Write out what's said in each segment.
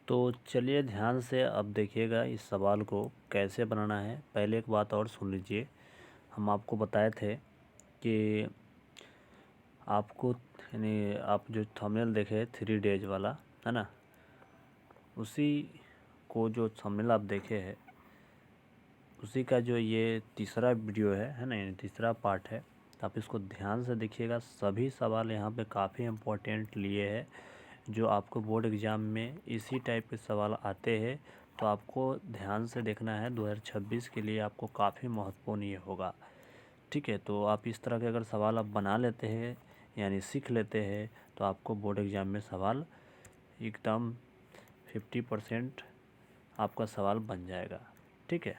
तो चलिए ध्यान से अब देखिएगा इस सवाल को कैसे बनाना है। पहले एक बात और सुन लीजिए, हम आपको बताए थे कि आपको यानी आप जो थंबनेल देखे 3 डेज वाला है ना, उसी को जो थंबनेल आप देखे हैं उसी का जो ये तीसरा वीडियो है ना, यानी तीसरा पार्ट है। तो आप इसको ध्यान से देखिएगा, सभी सवाल यहाँ पे काफ़ी इम्पोर्टेंट लिए हैं। जो आपको बोर्ड एग्ज़ाम में इसी टाइप के सवाल आते हैं, तो आपको ध्यान से देखना है। 2026 के लिए आपको काफ़ी महत्वपूर्ण ये होगा, ठीक है। तो आप इस तरह के अगर सवाल आप बना लेते हैं यानी सीख लेते हैं, तो आपको बोर्ड एग्ज़ाम में सवाल एकदम 50% आपका सवाल बन जाएगा, ठीक है।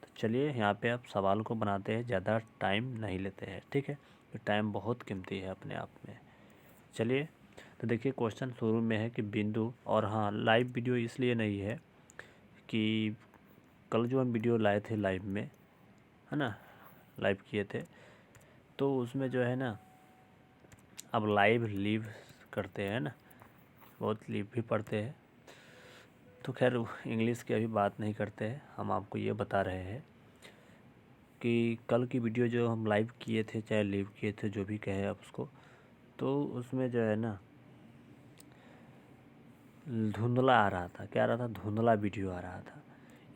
तो चलिए यहाँ पे आप सवाल को बनाते हैं, ज़्यादा टाइम नहीं लेते हैं, ठीक है। तो टाइम बहुत कीमती है अपने आप में। चलिए तो देखिए क्वेश्चन शुरू में है कि बिंदु, और हाँ लाइव वीडियो इसलिए नहीं है कि कल जो हम वीडियो लाए थे लाइव में, है ना, लाइव किए थे, तो उसमें जो है ना अब लाइव लीव करते हैं ना, बहुत लीव भी पढ़ते हैं। तो खैर इंग्लिश की अभी बात नहीं करते हैं, हम आपको ये बता रहे हैं कि कल की वीडियो जो हम लाइव किए थे चाहे लीव किए थे, जो भी कहे आप उसको, तो उसमें जो है ना धुंधला आ रहा था। क्या आ रहा था? धुंधला वीडियो आ रहा था।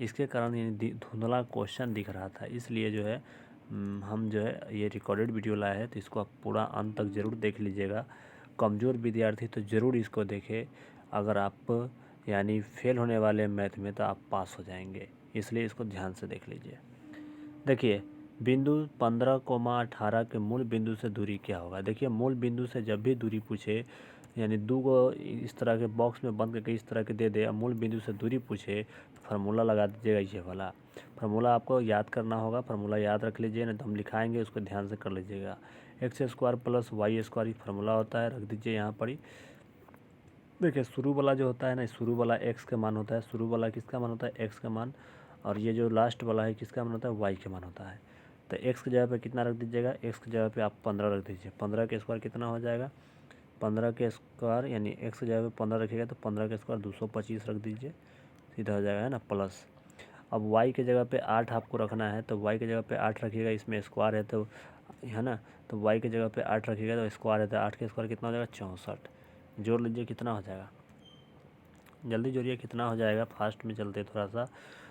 इसके कारण यानी धुंधला क्वेश्चन दिख रहा था, इसलिए जो है हम जो है ये रिकॉर्डेड वीडियो लाए हैं। तो इसको आप पूरा अंत तक ज़रूर देख लीजिएगा। कमज़ोर विद्यार्थी तो ज़रूर इसको देखें। अगर आप यानी फेल होने वाले मैथ में, तो आप पास हो जाएंगे, इसलिए इसको ध्यान से देख लीजिए। देखिए बिंदु 15,18 के मूल बिंदु से दूरी क्या होगा। देखिए मूल बिंदु से जब भी दूरी पूछे, यानी दो को इस तरह के बॉक्स में बंद करके इस तरह के दे दे, मूल बिंदु से दूरी पूछे, तो फार्मूला लगा दीजिएगा ये वाला। फार्मूला आपको याद करना होगा, फार्मूला याद रख लीजिए, नहीं तो हम लिखाएंगे, उसको ध्यान से कर लीजिएगा। x² + y² फार्मूला होता है, रख दीजिए यहाँ पर ही। देखिए शुरू वाला जो होता है ना, शुरू वाला x का मान होता है, शुरू वाला किसका मान होता है? x का मान। और ये जो लास्ट वाला है किसका मान होता है? y का मान होता है। तो x की जगह पे कितना रख दीजिएगा? x की जगह पे आप 15 रख दीजिए। 15 के स्क्वायर कितना हो जाएगा? 15 के स्क्वायर यानी x की जगह पे 15 रखिएगा तो 15 के स्क्वायर 225 रख दीजिए, सीधा हो जाएगा, है ना, प्लस। अब y की जगह पे 8 आपको रखना है, तो y की जगह पे 8 रखिएगा, इसमें स्क्वायर है तो, है ना, तो y की जगह पे 8 रखिएगा तो स्क्वायर है, तो 8 के स्क्वायर कितना हो जाएगा? 64। जोड़ लीजिए कितना हो जाएगा, जल्दी जोड़िए कितना हो जाएगा। फास्ट में चलते थोड़ा सा,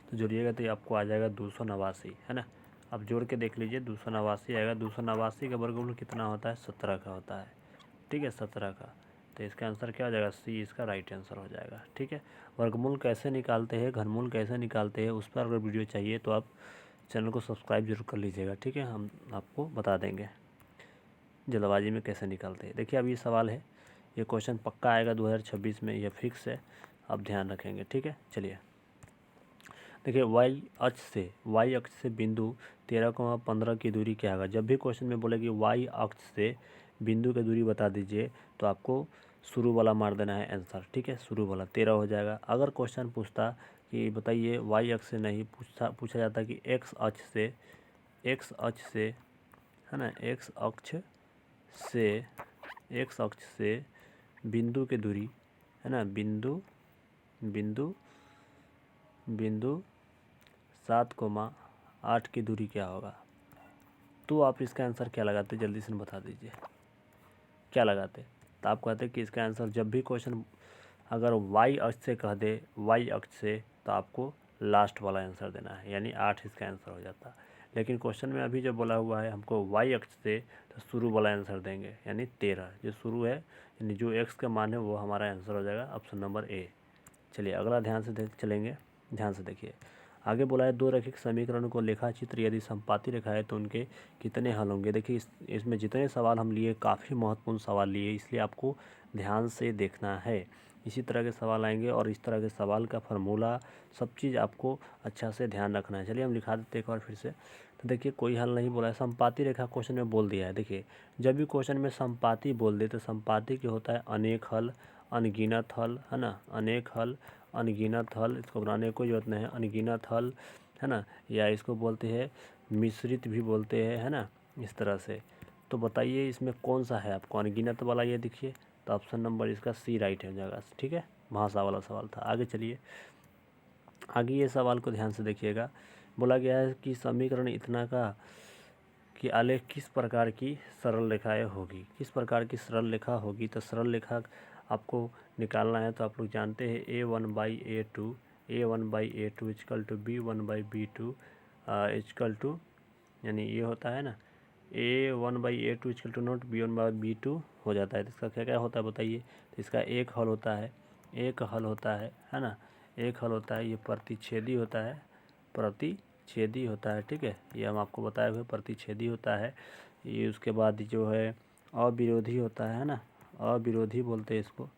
तो जोड़िएगा तो ये आपको आ जाएगा 289, है ना। अब जोड़ के देख लीजिए 289 आएगा। 289 का वर्गमूल कितना होता है? 17 का होता है, ठीक है, 17 का। तो इसका आंसर क्या हो जाएगा? सी इसका राइट आंसर हो जाएगा, ठीक है। वर्गमूल कैसे निकालते हैं, घनमूल कैसे निकालते हैं, उस पर अगर वीडियो चाहिए तो आप चैनल को सब्सक्राइब जरूर कर लीजिएगा, ठीक है। हम आपको बता देंगे जल्दबाजी में कैसे निकालते हैं। देखिए अब ये सवाल है, ये क्वेश्चन पक्का आएगा 2026 में, यह फिक्स है, आप ध्यान रखेंगे, ठीक है। चलिए देखिए वाई अक्ष से बिंदु 13,15 की दूरी क्या होगा। जब भी क्वेश्चन में बोले कि वाई अक्ष से बिंदु की दूरी बता दीजिए, तो आपको शुरू वाला मार देना है आंसर, ठीक है। शुरू वाला 13 हो जाएगा। अगर क्वेश्चन पूछता कि बताइए वाई अक्ष से नहीं पूछा जाता कि एक्स अक्ष से, है ना, एक्स अक्ष से बिंदु की दूरी, है ना, बिंदु 7,8 की दूरी क्या होगा, तो आप इसका आंसर क्या लगाते? जल्दी से बता दीजिए क्या लगाते। तो आप कहते कि इसका आंसर, जब भी क्वेश्चन अगर वाई अक्ष से कह दे, वाई अक्ष से, तो आपको लास्ट वाला आंसर देना है, यानी 8 इसका आंसर हो जाता। लेकिन क्वेश्चन में अभी जो बोला हुआ है हमको वाई अक्ष से, तो शुरू वाला आंसर देंगे, यानी 13 जो शुरू है, यानी जो एक्स का मान है वो हमारा आंसर हो जाएगा, ऑप्शन नंबर ए। चलिए अगला ध्यान से चलेंगे, ध्यान से देखिए। आगे बोला है दो रैखिक समीकरण को लेखाचित्र यदि संपाती रेखा है तो उनके कितने हल होंगे। देखिए इसमें जितने सवाल हम लिए काफ़ी महत्वपूर्ण सवाल लिए, इसलिए आपको ध्यान से देखना है। इसी तरह के सवाल आएंगे और इस तरह के सवाल का फार्मूला सब चीज़ आपको अच्छा से ध्यान रखना है। चलिए हम लिखा देते एक बार फिर से। तो देखिए कोई हल नहीं बोला है, संपाती रेखा क्वेश्चन में बोल दिया है। देखिए जब भी क्वेश्चन में संपाती बोल दे, तो संपाती क्या होता है? अनेक हल, अनगिनत हल, है ना, अनेक हल, अनगिनत हल, इसको बनाने की कोई जरूरत नहीं है, अनगिनत हल, है ना, या इसको बोलते हैं मिश्रित भी बोलते हैं, है ना, इस तरह से। तो बताइए इसमें कौन सा है आपको? अनगिनत वाला ये देखिए, तो ऑप्शन नंबर इसका सी राइट हो जाएगा, ठीक है। भाषा वाला सवाल था। आगे चलिए, आगे ये सवाल को ध्यान से देखिएगा। बोला गया है कि समीकरण इतना का कि आलेख किस प्रकार की सरल रेखाएं होगी, किस प्रकार की सरल रेखा होगी। तो सरल रेखा आपको निकालना है तो आप लोग जानते हैं A1/A2 A1/A2 equal to B1/B2 equal to, यानी ये होता है ना A1/A2 equal to note B1/B2 हो जाता है। तो इसका क्या क्या होता है बताइए। तो इसका एक हल होता है, एक हल होता है ना, एक हल होता है, ये प्रतिच्छेदी होता है, प्रतिच्छेदी होता है, ठीक है, ये हम आपको बताए हुए प्रतिच्छेदी होता है। ये उसके बाद जो है अविरोधी होता है ना, अविरोधी बोलते हैं इसको,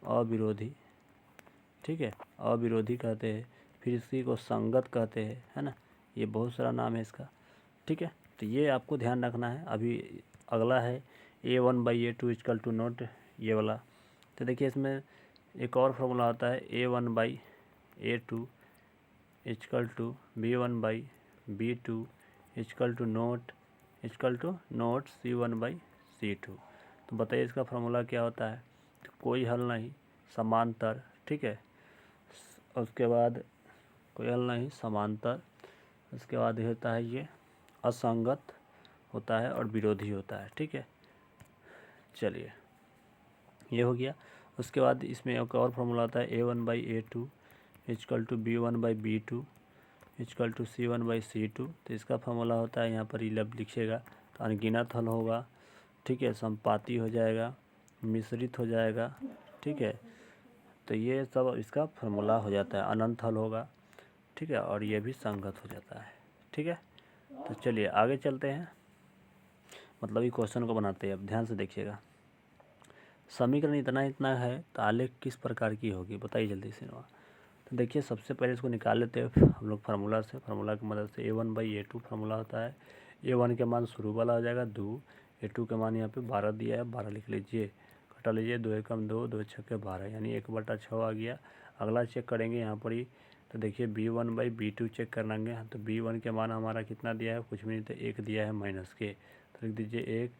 अविरोधी, ठीक है, अविरोधी कहते हैं। फिर इसी को संगत कहते हैं, है ना, ये बहुत सारा नाम है इसका, ठीक है। तो ये आपको ध्यान रखना है। अभी अगला है A1/A2 इक्वल टू नोट ये वाला। तो देखिए इसमें एक और फॉर्मूला होता है A1/A2 equal to B1/B2 equal to not C1/C2। तो बताइए इसका फॉर्मूला क्या होता है। तो कोई हल नहीं, समांतर, ठीक है, उसके बाद कोई हल नहीं, समांतर, उसके बाद होता है ये असंगत होता है और विरोधी होता है, ठीक है। चलिए ये हो गया। उसके बाद इसमें एक और फॉर्मूला आता है A1/A2 equal to B1/B2 equal to C1/C2। तो इसका फॉर्मूला होता है, यहाँ पर ये लब लिखिएगा, तो अनगिनत हल होगा, ठीक है, संपाती हो जाएगा, मिश्रित हो जाएगा, ठीक है। तो ये सब इसका फॉर्मूला हो जाता है, अनंत हल होगा, ठीक है, और ये भी संगत हो जाता है, ठीक है। तो चलिए आगे चलते हैं, मतलब ये क्वेश्चन को बनाते हैं। अब ध्यान से देखिएगा, समीकरण इतना इतना है तो आलेख किस प्रकार की होगी, बताइए जल्दी से। तो देखिए सबसे पहले इसको निकाल लेते हैं हम लोग फार्मूला से, फार्मूला की मदद से। A1/A2 फार्मूला होता है, A1 के मान शुरू वाला हो जाएगा 2, A2 के मान यहाँ पे 12 दिया है, 12 लिख लीजिए, घटा लीजिए, 2 एकम 2, 2 छक्के 12, यानी 1/6 आ गया। अगला चेक करेंगे यहाँ पर ही, तो देखिए B1/B2 चेक कराएंगे। तो B1 के मान हमारा कितना दिया है, कुछ भी नहीं, तो 1 दिया है माइनस के, तो लिख दीजिए 1।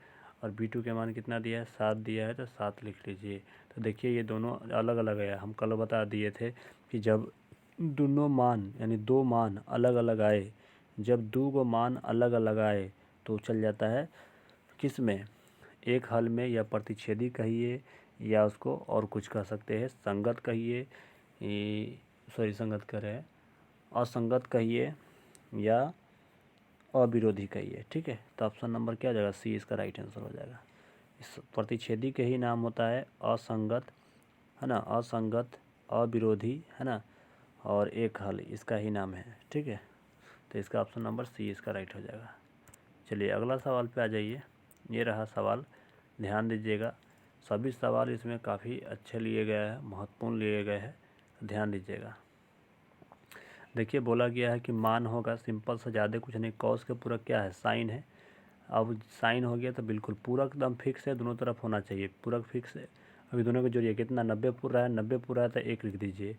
और B2 के मान कितना दिया है, 7 दिया है, तो 7 लिख लीजिए। तो देखिए ये दोनों अलग अलग है, हम कल बता दिए थे कि जब दोनों मान यानी दो मान अलग अलग आए, जब दो गो मान अलग अलग आए तो चल जाता है किस में, एक हल में, या प्रतिच्छेदी कहिए, या उसको और कुछ कह सकते हैं, संगत कहिए, सॉरी संगत कह रहे हैं, असंगत कहिए, या अविरोधी कहिए, ठीक है। तो ऑप्शन नंबर क्या हो जाएगा, सी इसका राइट आंसर हो जाएगा। इस प्रतिच्छेदी के ही नाम होता है असंगत, है ना, असंगत, अविरोधी, है ना, और एक हल इसका ही नाम है, ठीक है। तो इसका ऑप्शन नंबर सी इसका राइट हो जाएगा। चलिए अगला सवाल पे आ जाइए। ये रहा सवाल, ध्यान दीजिएगा, सभी सवाल इसमें काफ़ी अच्छे लिए गए हैं, महत्वपूर्ण लिए गए हैं, ध्यान दीजिएगा। देखिए बोला गया है कि मान होगा सिंपल से, ज़्यादा कुछ नहीं, कॉस के पूरक क्या है, साइन है। अब साइन हो गया तो बिल्कुल पूरक एकदम फिक्स है, दोनों तरफ होना चाहिए, पूरक फिक्स है। अभी दोनों को जोड़िए, कितना 90 पूरा है, 90 पूरा है तो 1 लिख दीजिए।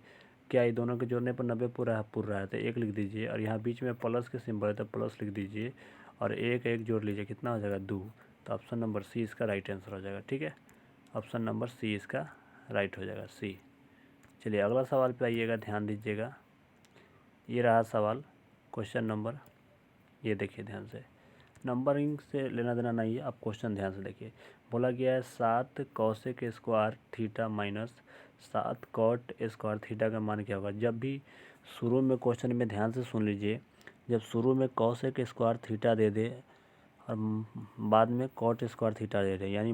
क्या ये दोनों के जोड़ने पर 90 पूरा है तो 1 लिख दीजिए। और यहाँ बीच में प्लस के सिंबल है तो प्लस लिख दीजिए, और एक एक जोड़ लीजिए, कितना हो जाएगा 2। तो ऑप्शन नंबर सी इसका राइट आंसर हो जाएगा, ठीक है। ऑप्शन नंबर सी इसका राइट हो जाएगा, सी। चलिए अगला सवाल पे आइएगा, ध्यान दीजिएगा। ये रहा सवाल, क्वेश्चन नंबर, ये देखिए ध्यान से, नंबरिंग से लेना देना नहीं है, आप क्वेश्चन ध्यान से देखिए। बोला गया है 7 cosec square theta minus 7 cot square theta का मान क्या होगा। जब भी शुरू में क्वेश्चन में ध्यान से सुन लीजिए, जब शुरू में कॉसेक स्क्वायर थीटा दे दे और बाद में कॉट स्क्वायर थीटा दे दे, यानी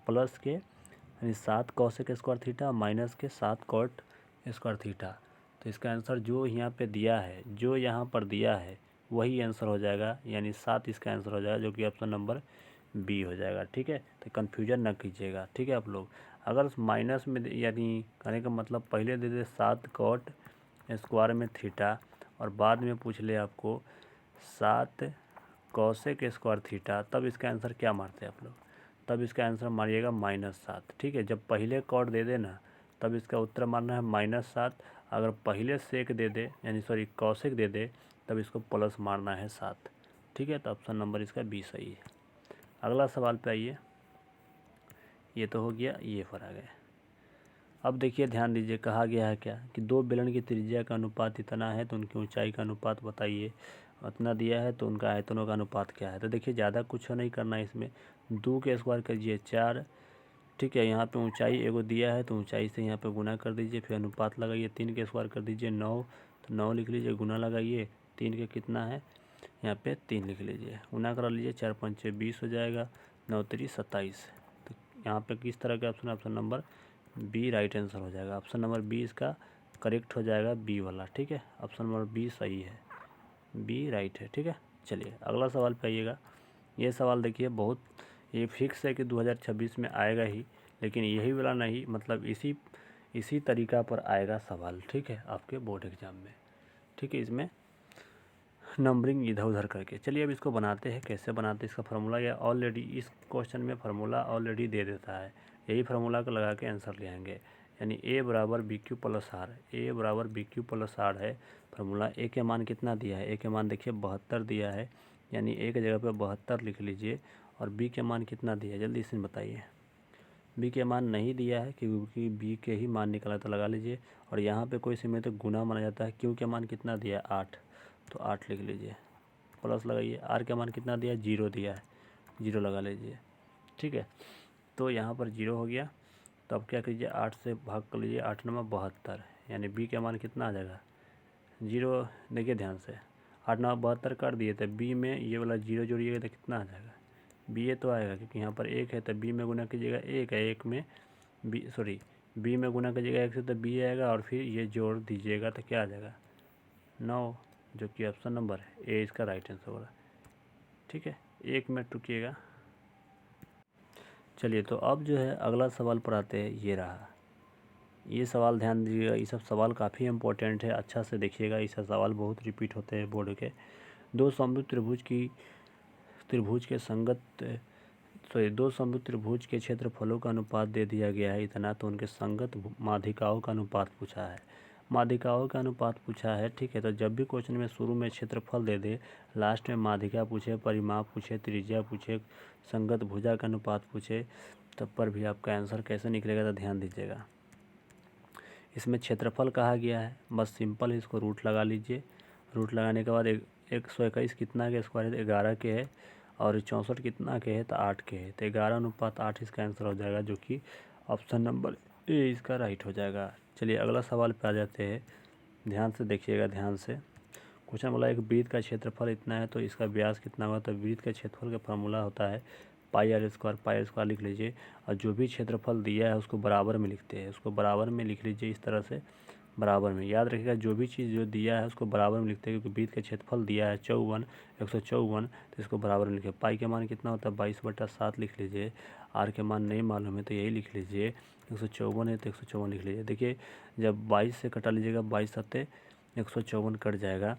प्लस के, यानी 7 कॉसेक स्क्वायर थीटा माइनस के 7 कॉट स्क्वायर थीटा, तो इसका आंसर जो यहाँ पे दिया है, जो यहाँ पर दिया है वही आंसर हो जाएगा, यानी 7 इसका आंसर हो जाएगा, जो कि ऑप्शन नंबर बी हो जाएगा, ठीक है। तो कन्फ्यूजन ना कीजिएगा, ठीक है। आप लोग अगर माइनस में, यानी कहने का मतलब पहले दे दे 7 कॉट स्क्वायर में थीटा, और बाद में पूछ ले आपको 7 कॉसेक स्क्वायर थीटा, तब इसका आंसर क्या मारते हैं आप लोग, तब इसका आंसर मारिएगा -7, ठीक है। जब पहले कॉट दे देना तब इसका उत्तर मारना है -7, अगर पहले सेक दे दे, यानी सॉरी कॉसेक दे दे, तब इसको प्लस मारना है 7, ठीक है। तो ऑप्शन नंबर इसका बी सही है। अगला सवाल पे आइए, ये तो हो गया, ये पर आ गए। अब देखिए ध्यान दीजिए, कहा गया है क्या कि दो बेलन की त्रिज्या का अनुपात इतना है तो उनकी ऊंचाई का अनुपात बताइए। उतना दिया है तो उनका आयतनों का अनुपात क्या है। तो देखिए ज़्यादा कुछ नहीं करना है इसमें, 2 के स्क्वायर कीजिए 4, ठीक है। यहाँ पे ऊंचाई एगो दिया है तो ऊंचाई से यहाँ पे गुना कर दीजिए, फिर अनुपात लगाइए, 3 के स्क्वायर कर दीजिए 9, तो 9 लिख लीजिए, गुना लगाइए, 3 के कितना है यहाँ पे 3 लिख लीजिए, गुना करा लीजिए, 4 पंचे 20 हो जाएगा, 9 3 27। तो यहाँ पे किस तरह का option, option number B right answer हो जाएगा। ऑप्शन नंबर बी इसका करेक्ट हो जाएगा, बी वाला, ठीक है। ऑप्शन नंबर बी सही है, बी राइट है, ठीक है। चलिए अगला सवाल पे आइएगा। ये सवाल देखिए बहुत, ये फिक्स है कि 2026 में आएगा ही, लेकिन यही वाला नहीं, मतलब इसी तरीका पर आएगा सवाल, ठीक है, आपके बोर्ड एग्जाम में, ठीक है। इसमें नंबरिंग इधर उधर करके, चलिए अब इसको बनाते हैं। कैसे बनाते हैं इसका फार्मूला, या ऑलरेडी इस क्वेश्चन में फार्मूला ऑलरेडी दे देता है, यही फार्मूला को लगा के आंसर ले आएंगे। यानी ए बराबर बी क्यू प्लस आर, ए बराबर बी क्यू प्लस आर है फार्मूला। ए के मान कितना दिया है, ए के मान देखिए 72 दिया है, यानी ए के जगह पे 72 लिख लीजिए। और बी के मान कितना दिया है जल्दी से बताइए। बी के मान नहीं दिया है क्योंकि बी के ही मान निकला, तो लगा लीजिए। और यहाँ पे कोई समय तो गुना माना जाता है, क्यू के मान कितना दिया है 8, तो 8 लिख लीजिए, प्लस लगाइए। आर का मान कितना दिया है 0 दिया है, 0 लगा लीजिए, ठीक है। तो यहाँ पर 0 हो गया, तो अब क्या कीजिए 8 से भाग कर लीजिए, 8 9 72, यानी बी का मान कितना आ जाएगा 0। देखिए ध्यान से, 8 9 72 कर दिए, तो बी में ये वाला 0 जोड़िएगा तो कितना आ जाएगा, बी ए तो आएगा, क्योंकि यहाँ पर 1 है तो बी में गुना कीजिएगा 1 है, 1 में बी में गुना कीजिएगा 1 से तो बी आएगा, और फिर ये जोड़ दीजिएगा तो क्या आ जाएगा 9, जो कि ऑप्शन नंबर ए इसका राइट आंसर होगा, ठीक है। 1 मिनट रुकिएगा। चलिए तो अब जो है अगला सवाल पर आते हैं, ये रहा। ये सवाल ध्यान दीजिएगा, ये सब सवाल काफ़ी इंपॉर्टेंट है, अच्छा से देखिएगा, ये सब सवाल बहुत रिपीट होते हैं बोर्ड के। दो समभुज त्रिभुज के संगत दो समभुज त्रिभुज के क्षेत्रफलों का अनुपात दे दिया गया है इतना, तो उनके संगत माध्यिकाओं का अनुपात पूछा है। माध्यिकाओं का अनुपात पूछा है, ठीक है। तो जब भी क्वेश्चन में शुरू में क्षेत्रफल दे दे, लास्ट में माध्यिका पूछे, परिमाप पूछे, त्रिज्या पूछे, संगत भुजा का अनुपात पूछे, तब पर भी आपका आंसर कैसे निकलेगा, तो ध्यान दीजिएगा। इसमें क्षेत्रफल कहा गया है, बस सिंपल इसको रूट लगा लीजिए। रूट लगाने के बाद 121 कितना के स्क्वायर है 11 के है, और 64 कितना के है तो 8 के है, तो 11:8 इसका आंसर हो जाएगा, जो कि ऑप्शन नंबर ए इसका राइट हो जाएगा। चलिए अगला सवाल पे आ जाते हैं, ध्यान से देखिएगा, ध्यान से। क्वेश्चन बोला एक वृत्त का क्षेत्रफल इतना है तो इसका व्यास कितना होगा, तो वृत्त का क्षेत्रफल का फार्मूला होता है पाई आर स्क्वायर लिख लीजिए, और जो भी क्षेत्रफल दिया है उसको बराबर में लिखते हैं, उसको बराबर में लिख लीजिए इस तरह से, बराबर में। याद रखिएगा जो भी चीज़ जो दिया है उसको बराबर में लिखते हैं, क्योंकि वृत्त का क्षेत्रफल दिया है 154, तो इसको बराबर में लिखे। पाई के मान कितना होता है 22/7 लिख लीजिए। आर के मान नहीं मालूम है तो यही लिख लीजिए, 154 है तो 154 लिख लीजिए। देखिए जब 22 से कटा लीजिएगा, 22 सत्ते 154 कट जाएगा,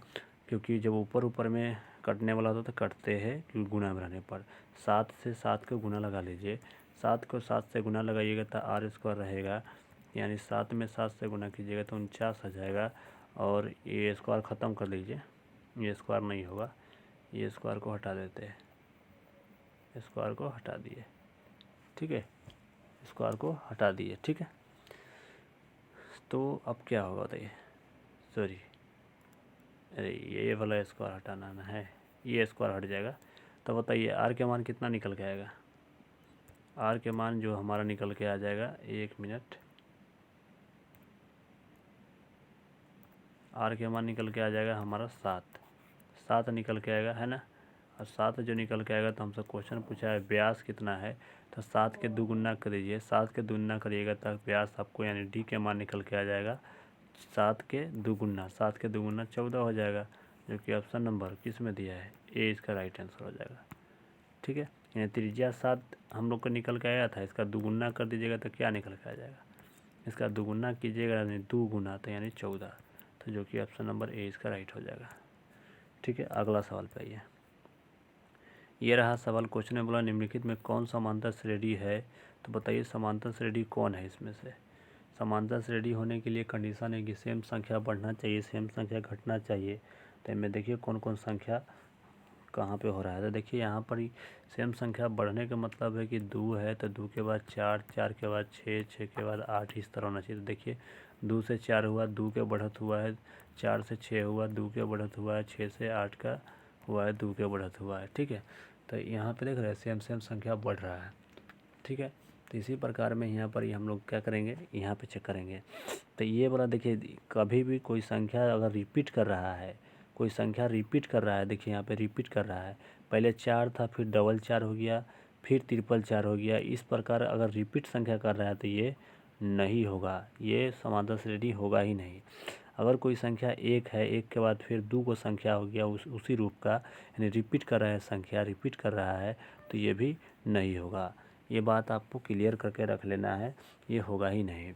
क्योंकि जब ऊपर में कटने वाला होता है तो कटते हैं, क्योंकि गुना में रहने पर 7 से 7 का गुना लगा लीजिए, 7 को 7 से गुना लगाइएगा तो आर स्क्वायर रहेगा, यानी 7 में 7 से गुना कीजिएगा तो 49 आ जाएगा। और ये स्क्वायर ख़त्म कर लीजिए, ये स्क्वायर नहीं होगा, ये स्क्वायर को हटा देते हैं, स्क्वायर को हटा दिए, ठीक है, स्क्वायर को हटा दिए, ठीक है। तो अब क्या होगा बताइए, सॉरी अरे ये वाला स्क्वायर हटाना है, ये स्क्वायर हट जाएगा। तो बताइए आर के मान कितना निकल के आएगा, आर के मान जो हमारा निकल के आ जाएगा, 1 मिनट, आर के मान निकल के आ जाएगा हमारा 7 निकल के आएगा, है ना। और 7 जो निकल के आएगा, तो हमसे क्वेश्चन पूछा है व्यास कितना है, तो 7 के दुगुना करिए, 7 के दुगुना करिएगा तो व्यास आपको यानी डी के मान निकल के आ जाएगा 7 के दुगुना, 7 के दुगुना 14 हो जाएगा, जो कि ऑप्शन नंबर किस में दिया है, ए इसका राइट आंसर हो जाएगा, ठीक है। यानी त्रिज्या 7 हम लोग को निकल के आया था, इसका दुगुना कर दीजिएगा तो क्या निकल के आ जाएगा, इसका दुगुना कीजिएगा यानी 2 गुना, तो यानी 14, तो जो कि ऑप्शन नंबर ए इसका राइट हो जाएगा, ठीक है। अगला सवाल पे आइए, ये रहा सवाल। क्वेश्चन में बोला निम्नलिखित में कौन समांतर श्रेणी है, तो बताइए समांतर श्रेणी कौन है इसमें से। समांतर श्रेणी होने के लिए कंडीशन है कि सेम संख्या बढ़ना चाहिए, सेम संख्या घटना चाहिए। तो इनमें देखिए कौन कौन संख्या कहाँ पे हो रहा है। तो देखिए यहाँ पर ही सेम संख्या बढ़ने का मतलब है कि 2 है तो 2 के बाद 4, 4 के बाद 6, 6 के बाद 8 इस तरह होना चाहिए। तो देखिए 2 से 4 हुआ, 2 के बढ़त हुआ है, 4 से 6 हुआ, 2 के बढ़त हुआ है, 6 से 8 का हुआ है, 2 के बढ़त हुआ है। ठीक है, तो यहाँ पे देख रहे हैं सेम सेम संख्या बढ़ रहा है। ठीक है, तो इसी प्रकार में यहाँ पर ही हम लोग क्या करेंगे, यहाँ पे चेक करेंगे। तो ये वाला देखिए, कभी भी कोई संख्या अगर रिपीट कर रहा है, कोई संख्या रिपीट कर रहा है, देखिए यहाँ पे रिपीट कर रहा है, पहले 4 था, फिर डबल 4 हो गया, फिर ट्रिपल 4 हो गया। इस प्रकार अगर रिपीट संख्या कर रहा है तो ये नहीं होगा, ये समांतर श्रेणी होगा ही नहीं। अगर कोई संख्या 1 है, 1 के बाद फिर 2 को संख्या हो गया उसी रूप का, यानी रिपीट कर रहा है, संख्या रिपीट कर रहा है, तो ये भी नहीं होगा। ये बात आपको क्लियर करके रख लेना है, ये होगा ही नहीं।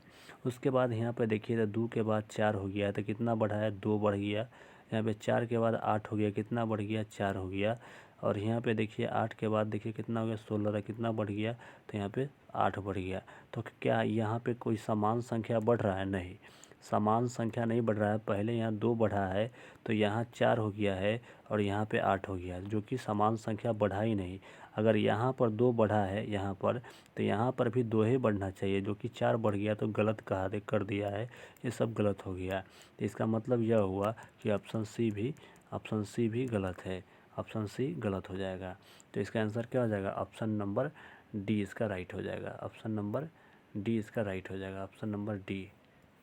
उसके बाद यहाँ पे देखिए तो 2 के बाद 4 हो गया तो कितना बढ़ा है, 2 बढ़ गया। यहाँ पे 4 के बाद 8 हो गया, कितना बढ़ गया, 4 हो गया। और यहाँ पे देखिए 8 के बाद देखिए कितना हो गया, 16 था, कितना बढ़ गया, तो यहाँ पे 8 बढ़ गया। तो क्या यहाँ पे कोई समान संख्या बढ़ रहा है? नहीं, समान संख्या नहीं बढ़ रहा है। पहले यहाँ 2 बढ़ा है तो यहाँ 4 हो गया है और यहाँ पे 8 हो गया, जो कि समान संख्या बढ़ा ही नहीं। अगर यहाँ पर 2 बढ़ा है यहाँ पर, तो यहाँ पर भी 2 ही बढ़ना चाहिए, जो कि 4 बढ़ गया तो गलत कर दिया है, ये सब गलत हो गया। तो इसका मतलब यह हुआ कि ऑप्शन सी भी गलत है, ऑप्शन सी गलत हो जाएगा। तो इसका आंसर क्या हो जाएगा, ऑप्शन नंबर डी इसका राइट हो जाएगा, ऑप्शन नंबर डी इसका राइट हो जाएगा, ऑप्शन नंबर डी।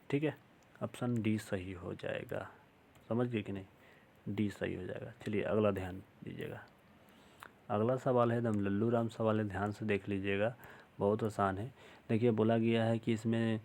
ठीक है, ऑप्शन डी सही हो जाएगा, समझ गए कि नहीं, डी सही हो जाएगा। चलिए अगला ध्यान दीजिएगा। अगला सवाल है एकदम लल्लू राम सवाल है, ध्यान से देख लीजिएगा, बहुत आसान है। देखिए बोला गया है कि इसमें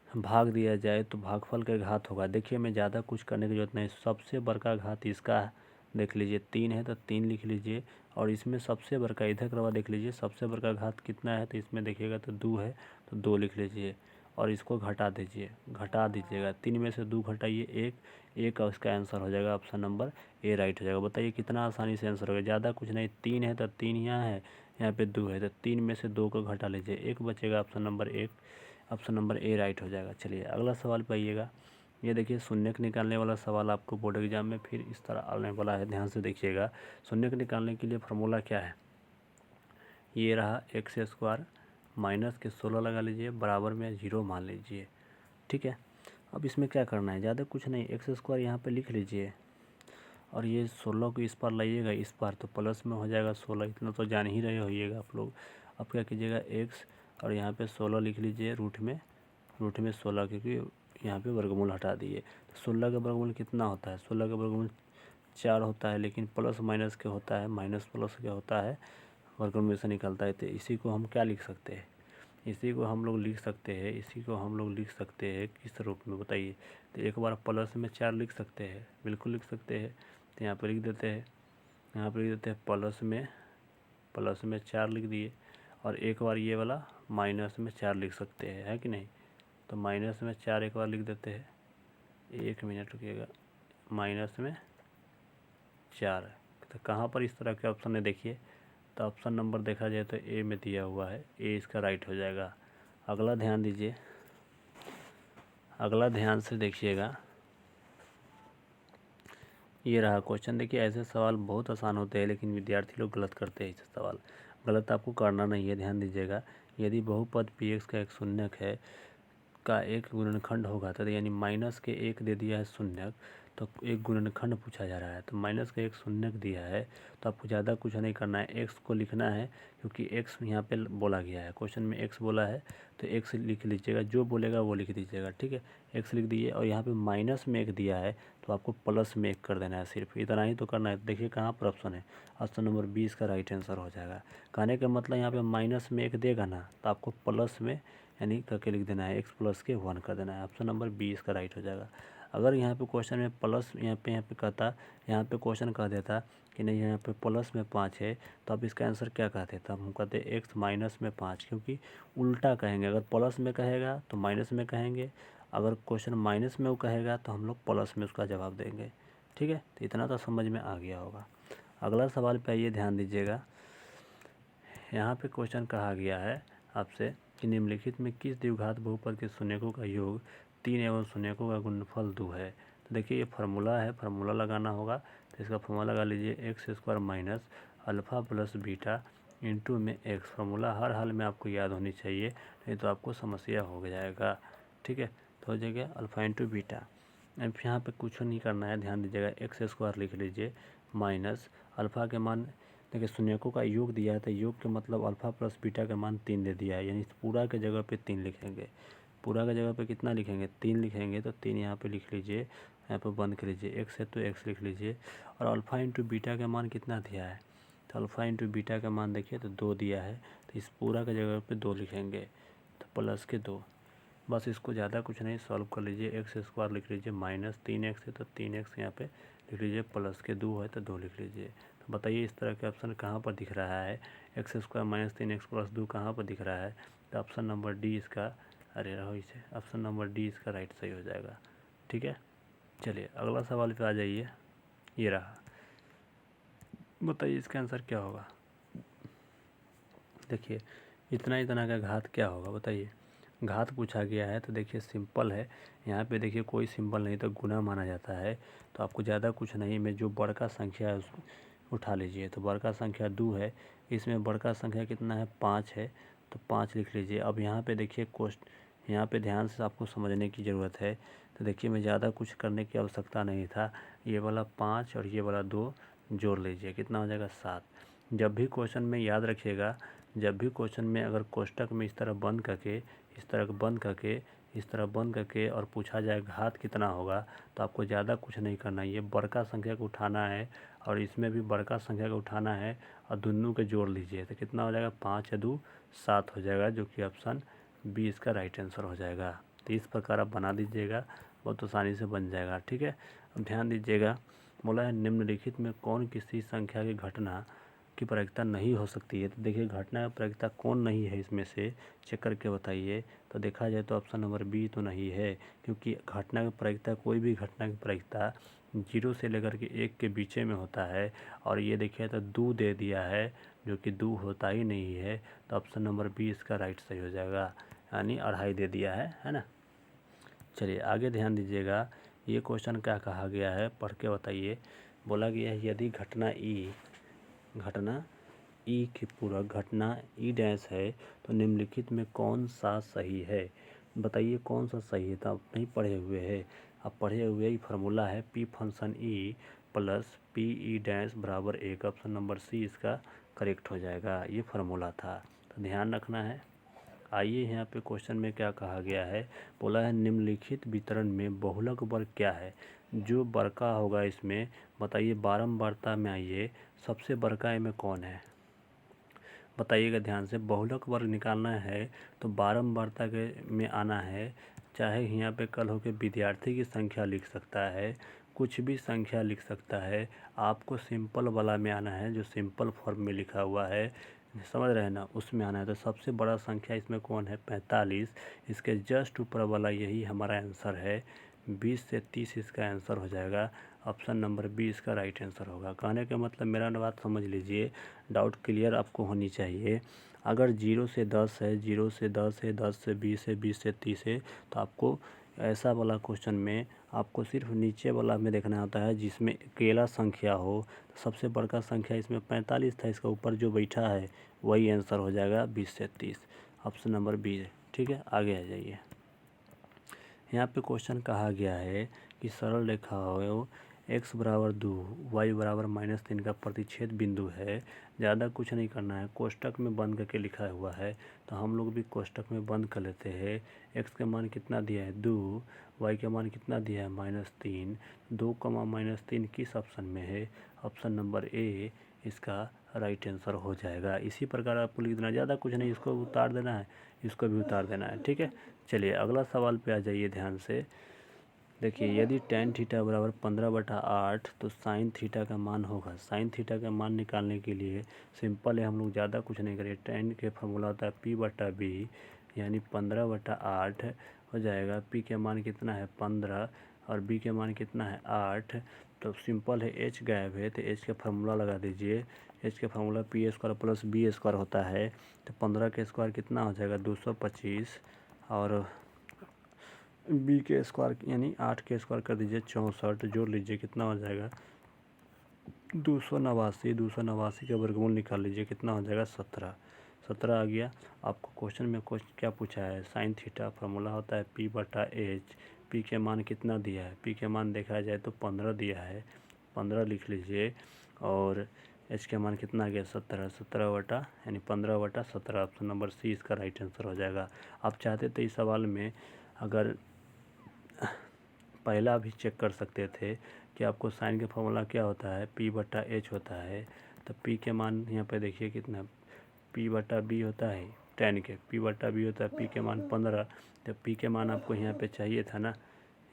भाग दिया जाए तो भागफल का घात होगा। देखिए मैं ज़्यादा कुछ करने की ज़रूरत नहीं, सबसे बड़का घात इसका देख लीजिए 3 है तो 3 लिख लीजिए, और इसमें सबसे बड़का इधर करवा देख लीजिए, सबसे बड़का घात कितना है, तो इसमें देखिएगा तो 2 है तो 2 लिख लीजिए, और इसको घटा दीजिएगा, 3 में से 2 घटाइए 1 का उसका आंसर हो जाएगा, ऑप्शन नंबर ए राइट हो जाएगा। बताइए कितना आसानी से आंसर होगा, ज़्यादा कुछ नहीं। 3 है तो 3 यहाँ है, यहाँ पे 2 है तो 3 में से 2 को घटा लीजिए, 1 बचेगा, option number 1, option number A right हो जाएगा। चलिए अगला सवाल पे आइएगा। ये देखिए शून्यक निकालने वाला सवाल आपको बोर्ड एग्जाम में फिर इस तरह आने वाला है, ध्यान से देखिएगा। शून्यक निकालने के लिए फार्मूला क्या है, ये रहा एक्स स्क्वायर माइनस के 16 लगा लीजिए, बराबर में 0 मान लीजिए। ठीक है, अब इसमें क्या करना है, ज़्यादा कुछ नहीं, एक्स स्क्वायर यहाँ पे लिख लीजिए, और ये 16 को इस पार लाइएगा, इस पार तो प्लस में हो जाएगा 16, इतना तो जान ही रहे होइएगा आप लोग। अब क्या कीजिएगा, एक्स और यहाँ पे 16 लिख लीजिए रूट में 16, क्योंकि यहाँ पे वर्गमूल हटा दिए। तो 16 का वर्गमूल कितना होता है, 16 का वर्गमूल 4 होता है, लेकिन प्लस माइनस के होता है, माइनस प्लस के होता है, वर्गमूल से निकलता है। तो इसी को हम क्या लिख सकते हैं, इसी को हम लोग लिख सकते हैं किस रूप में बताइए। तो एक बार प्लस में 4 लिख सकते हैं, बिल्कुल लिख सकते हैं। तो यहाँ पर लिख देते हैं, प्लस में 4 लिख दिए, और एक बार ये वाला माइनस में 4 लिख सकते हैं, है कि नहीं। तो माइनस में 4 एक बार लिख देते हैं, 1 मिनट रुकिएगा, माइनस में 4। तो कहाँ पर इस तरह के ऑप्शन है देखिए, तो ऑप्शन नंबर देखा जाए तो ए में दिया हुआ है, ए इसका राइट हो जाएगा। अगला ध्यान दीजिए, अगला ध्यान से देखिएगा, ये रहा क्वेश्चन। देखिए ऐसे सवाल बहुत आसान होते हैं, लेकिन विद्यार्थी लोग गलत करते हैं। ऐसे सवाल गलत आपको करना नहीं है, ध्यान दीजिएगा। यदि बहुपद पी एक्स का एक शून्यक है का एक गुणनखंड होगा, तो यानी माइनस के 1 दे दिया है शून्यक, तो एक गुणनखंड पूछा जा रहा है, तो माइनस का 1 शून्यक दिया है, तो आपको ज़्यादा कुछ नहीं करना है, एक्स को लिखना है, क्योंकि एक्स यहाँ पे बोला गया है, क्वेश्चन में एक्स बोला है, तो एक्स लिख लीजिएगा, जो बोलेगा वो लिख दीजिएगा। ठीक है, एक्स लिख दीजिए, और यहाँ पे माइनस में 1 दिया है तो आपको प्लस में 1 कर देना है, सिर्फ इतना ही तो करना है। देखिए कहाँ पर ऑप्शन है, ऑप्शन नंबर 20 का राइट आंसर हो जाएगा। कहने का मतलब यहाँ पे माइनस में 1 देगा ना, तो आपको प्लस में यानी करके लिख देना है, एक्स प्लस के 1 कर देना है, ऑप्शन नंबर 20 का राइट हो जाएगा। अगर यहाँ पे क्वेश्चन में प्लस यहाँ पे कहता, यहाँ पे क्वेश्चन कह देता कि नहीं यहाँ पे प्लस में 5 है, तो आप इसका आंसर क्या कहते, तब हम कहते एक्स माइनस में 5, क्योंकि उल्टा कहेंगे। अगर प्लस में कहेगा तो माइनस में कहेंगे, अगर क्वेश्चन माइनस में वो कहेगा तो हम लोग प्लस में उसका जवाब देंगे। ठीक है, तो इतना तो समझ में आ गया होगा। अगला सवाल पे आइए, ध्यान दीजिएगा। यहाँ पे क्वेश्चन कहा गया है आपसे कि निम्नलिखित में किस द्विघात बहुपद के शून्यकों का योग 3 एवं शून्यकों का गुणनफल 2 है। तो देखिए ये फार्मूला है, फार्मूला लगाना होगा। तो इसका फार्मूला लगा लीजिए, x square minus alpha plus beta into में एक्स। फार्मूला हर हाल में आपको याद होनी चाहिए, नहीं तो आपको समस्या हो जाएगा। ठीक है, तो हो जाएगा अल्फ़ा इंटू बीटा। अब यहाँ पे कुछ नहीं करना है, ध्यान दीजिएगा। एक्स स्क्वायर लिख लीजिए माइनस अल्फ़ा के मान, देखिए शून्यकों का योग दिया है, तो योग के मतलब अल्फ़ा प्लस बीटा का मान 3 दे दिया है, यानी पूरा के जगह पे 3 लिखेंगे। पूरा के जगह पे कितना लिखेंगे? 3 लिखेंगे। तो 3 यहाँ पे लिख लीजिए, यहाँ पे बंद कर लीजिए। एक्स है तो एक्स लिख लीजिए। और अल्फ़ा इंटू बीटा का मान कितना दिया है? तो अल्फ़ा इंटू बीटा का मान देखिए तो 2 दिया है, तो इस पूरा के जगह पे 2 लिखेंगे, तो प्लस के 2। बस इसको ज़्यादा कुछ नहीं, सॉल्व कर लीजिए। एक्स स्क्वायर लिख लीजिए माइनस 3x है तो 3x यहाँ पे लिख लीजिए, प्लस के 2 है तो 2 लिख लीजिए। तो बताइए इस तरह के ऑप्शन कहाँ पर दिख रहा है? X square minus 3x plus 2 कहाँ पर दिख रहा है? तो ऑप्शन नंबर डी इसका, अरे रहो इसे, ऑप्शन नंबर डी इसका राइट सही हो जाएगा। ठीक है, चलिए अगला सवाल पे आ जाइए। ये रहा, बताइए इसका आंसर क्या होगा? देखिए इतना इतना का घात क्या होगा बताइए? घात पूछा गया है तो देखिए सिंपल है, यहाँ पे देखिए कोई सिंबल नहीं तो गुना माना जाता है। तो आपको ज़्यादा कुछ नहीं, में जो बड़का संख्या है उसको उठा लीजिए। तो बड़का संख्या 2 है, इसमें बड़का संख्या कितना है? 5 है, तो 5 लिख लीजिए। अब यहाँ पे देखिए यहाँ पे ध्यान से आपको समझने की ज़रूरत है। तो देखिए मैं ज़्यादा कुछ करने की आवश्यकता नहीं था, ये वाला 5 और ये वाला 2 जोड़ लीजिए, कितना हो जाएगा? 7। जब भी क्वेश्चन में याद रखिएगा, जब भी क्वेश्चन में अगर कोष्टक में इस तरह बंद करके, इस तरह बंद करके, इस तरह बंद करके और पूछा जाए घात कितना होगा, तो आपको ज़्यादा कुछ नहीं करना है, ये बड़का संख्या को उठाना है और इसमें भी बड़का संख्या को उठाना है और दोनों के जोड़ लीजिए। तो कितना हो जाएगा? 5 या 2 7 हो जाएगा, जो कि ऑप्शन बी इसका राइट आंसर हो जाएगा। तो इस प्रकार आप बना दीजिएगा, बहुत आसानी से बन जाएगा। ठीक है, अब ध्यान दीजिएगा, बोला है निम्नलिखित में कौन किसी संख्या की घटना की प्रायिकता नहीं हो सकती है? तो देखिए घटना की प्रायिकता कौन नहीं है इसमें से, चेक करके बताइए। तो देखा जाए तो ऑप्शन नंबर बी तो नहीं है, क्योंकि घटना की प्रायिकता, कोई भी घटना की प्रायिकता 0 से लेकर के 1 के बीच में होता है। और ये देखिए तो 2 दे दिया है, जो कि 2 होता ही नहीं है। तो ऑप्शन नंबर बी इसका राइट सही हो जाएगा, यानी 2.5 दे दिया है ना। चलिए आगे ध्यान दीजिएगा, ये क्वेश्चन क्या कहा गया है, पढ़ के बताइए। बोला गया है यदि घटना ई की पूरक घटना ई डैश है तो निम्नलिखित में कौन सा सही है? बताइए कौन सा सही है? तो आप नहीं पढ़े हुए हैं, आप पढ़े हुए ही फार्मूला है P function E plus P E dash बराबर 1। ऑप्शन नंबर सी इसका करेक्ट हो जाएगा, ये फार्मूला था, तो ध्यान रखना है। आइए यहाँ पे क्वेश्चन में क्या कहा गया है, बोला है निम्नलिखित वितरण में बहुलक वर्ग क्या है? जो बड़का होगा इसमें, बताइए बारंबारता में आइए, सबसे बड़का में कौन है? बताइएगा ध्यान से। बहुलक वर्ग निकालना है तो बारंबारता के में आना है, चाहे यहाँ पे कल हो के विद्यार्थी की संख्या लिख सकता है, कुछ भी संख्या लिख सकता है, आपको सिंपल वाला में आना है, जो सिंपल फॉर्म में लिखा हुआ है, समझ रहे हैं ना, उसमें आना है। तो सबसे बड़ा संख्या इसमें कौन है? 45। इसके जस्ट ऊपर वाला यही हमारा आंसर है, 20 से 30 इसका आंसर हो जाएगा। ऑप्शन नंबर बी इसका राइट आंसर होगा। कहने का मतलब, मेरा बात समझ लीजिए, डाउट क्लियर आपको होनी चाहिए। अगर 0 से 10 है, 0 से 10 है, 10 से 20 है, 20 से 30 है, तो आपको ऐसा वाला क्वेश्चन में आपको सिर्फ नीचे वाला में देखना होता है जिसमें अकेला संख्या हो। तो सबसे बड़का संख्या इसमें 45 था, इसका ऊपर जो बैठा है वही आंसर हो जाएगा 20 से 30, ऑप्शन नंबर बी है। ठीक है, आगे आ जाइए। यहाँ पे क्वेश्चन कहा गया है कि सरल रेखा हो x बराबर 2 y बराबर -3 का प्रतिच्छेद बिंदु है। ज़्यादा कुछ नहीं करना है, कोष्टक में बंद करके लिखा हुआ है, तो हम लोग भी कोष्टक में बंद कर लेते हैं। x का मान कितना दिया है? 2। y का मान कितना दिया है? -3। 2, -3 किस ऑप्शन में है? ऑप्शन नंबर ए इसका राइट आंसर हो जाएगा। इसी प्रकार आपको लिख देना, ज़्यादा कुछ नहीं, इसको उतार देना है, इसको भी उतार देना है। ठीक है, चलिए अगला सवाल पे आ जाइए ध्यान से। देखिए यदि tan थीटा बराबर 15/8 तो sin थीटा का मान होगा। sin थीटा का मान निकालने के लिए सिंपल है, हम लोग ज़्यादा कुछ नहीं करें, tan के फॉर्मूला होता है p/b, यानी 15/8 हो जाएगा। p के मान कितना है? 15 और b के मान कितना है? 8। तो सिंपल है, h गायब है तो h का फार्मूला लगा दीजिए। h का formula P square plus B square होता है, तो 15 के स्क्वायर कितना हो जाएगा? 225 और बी के स्क्वायर यानी 8 के स्क्वायर कर दीजिए 64, जोड़ लीजिए कितना हो जाएगा 289। 289 का वर्गमूल निकाल लीजिए कितना हो जाएगा 17। 17 आ गया। आपको क्वेश्चन में क्या पूछा है, साइन थीटा फार्मूला होता है P/H। P के मान कितना दिया है, P के मान देखा जाए तो 15 दिया है, 15 लिख लीजिए। और H के मान कितना आ गया 17। 17 बटा यानी 15/17, ऑप्शन नंबर सी इसका राइट आंसर हो जाएगा। आप चाहते तो इस सवाल में अगर पहला भी चेक कर सकते थे कि आपको साइन का फॉर्मूला क्या होता है, P/H होता है। तो P के मान यहाँ पे देखिए कितना, P/B होता है tan के, P/B होता है, P के मान 15। तो P के मान आपको यहाँ पे चाहिए था ना,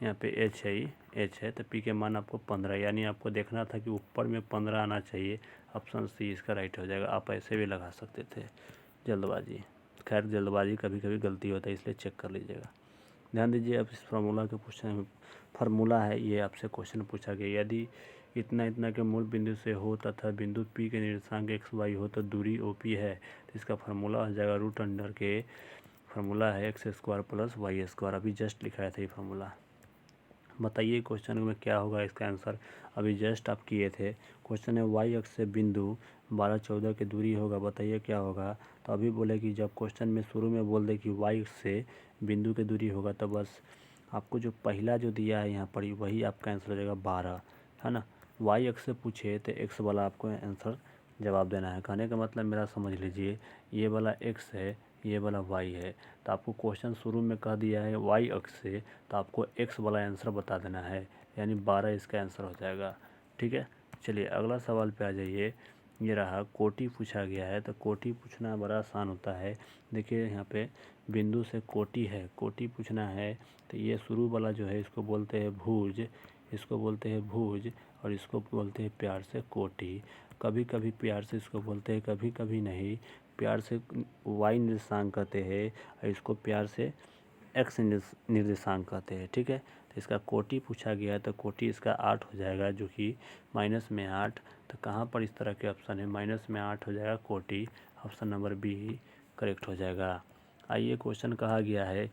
यहाँ पे H है, H है, तो P के मान आपको 15, यानी आपको देखना था कि ऊपर में 15 आना चाहिए। ऑप्शन सी इसका राइट हो जाएगा। आप ऐसे भी लगा सकते थे, जल्दबाजी। खैर जल्दबाजी कभी कभी गलती होता है, इसलिए चेक कर लीजिएगा। ध्यान दीजिए, अब इस फार्मूला के फार्मूला है ये, आपसे क्वेश्चन पूछा गया, यदि इतना इतना के मूल बिंदु से हो तथा बिंदु P के निर्देशांक XY हो तो दूरी OP है। तो इसका फार्मूला हो जाएगा √अंडर के, फार्मूला है x² + y²। अभी जस्ट लिखाया था ये फार्मूला। बताइए क्वेश्चन में क्या होगा इसका आंसर, अभी जस्ट आप किए थे। क्वेश्चन है y अक्ष से बिंदु 12, 14 की दूरी होगा, बताइए क्या होगा। तो अभी बोले कि जब क्वेश्चन में शुरू में बोल दे कि y अक्ष से बिंदु की दूरी होगा, तो बस आपको जो पहला जो दिया है यहाँ पर वही आपका आंसर हो जाएगा 12, है ना। y अक्ष से पूछे तो x वाला आपको आंसर जवाब देना है। कहने का मतलब मेरा समझ लीजिए, ये वाला x है, ये वाला y है। तो आपको क्वेश्चन शुरू में कह दिया है y अक्ष से, तो आपको x वाला आंसर बता देना है, यानी 12 इसका आंसर हो जाएगा। ठीक है, चलिए अगला सवाल पे आ जाइए। ये रहा, कोटि पूछा गया है। तो कोटि पूछना बड़ा आसान होता है। देखिए यहाँ पे बिंदु से कोटि है, कोटि पूछना है। तो ये शुरू वाला जो है इसको बोलते हैं भुज, इसको बोलते हैं भुज, और इसको बोलते हैं प्यार से कोटि। कभी कभी प्यार से इसको बोलते हैं, कभी कभी नहीं। प्यार से y निर्देशांक कहते हैं, और इसको प्यार से x निर्देशांक कहते हैं। ठीक है, तो इसका कोटि पूछा गया है, तो कोटि इसका 8 हो जाएगा, जो कि माइनस में 8। तो कहाँ पर इस तरह के ऑप्शन है, माइनस में 8 हो जाएगा कोटि, ऑप्शन नंबर बी करेक्ट हो जाएगा। आइए क्वेश्चन कहा गया है,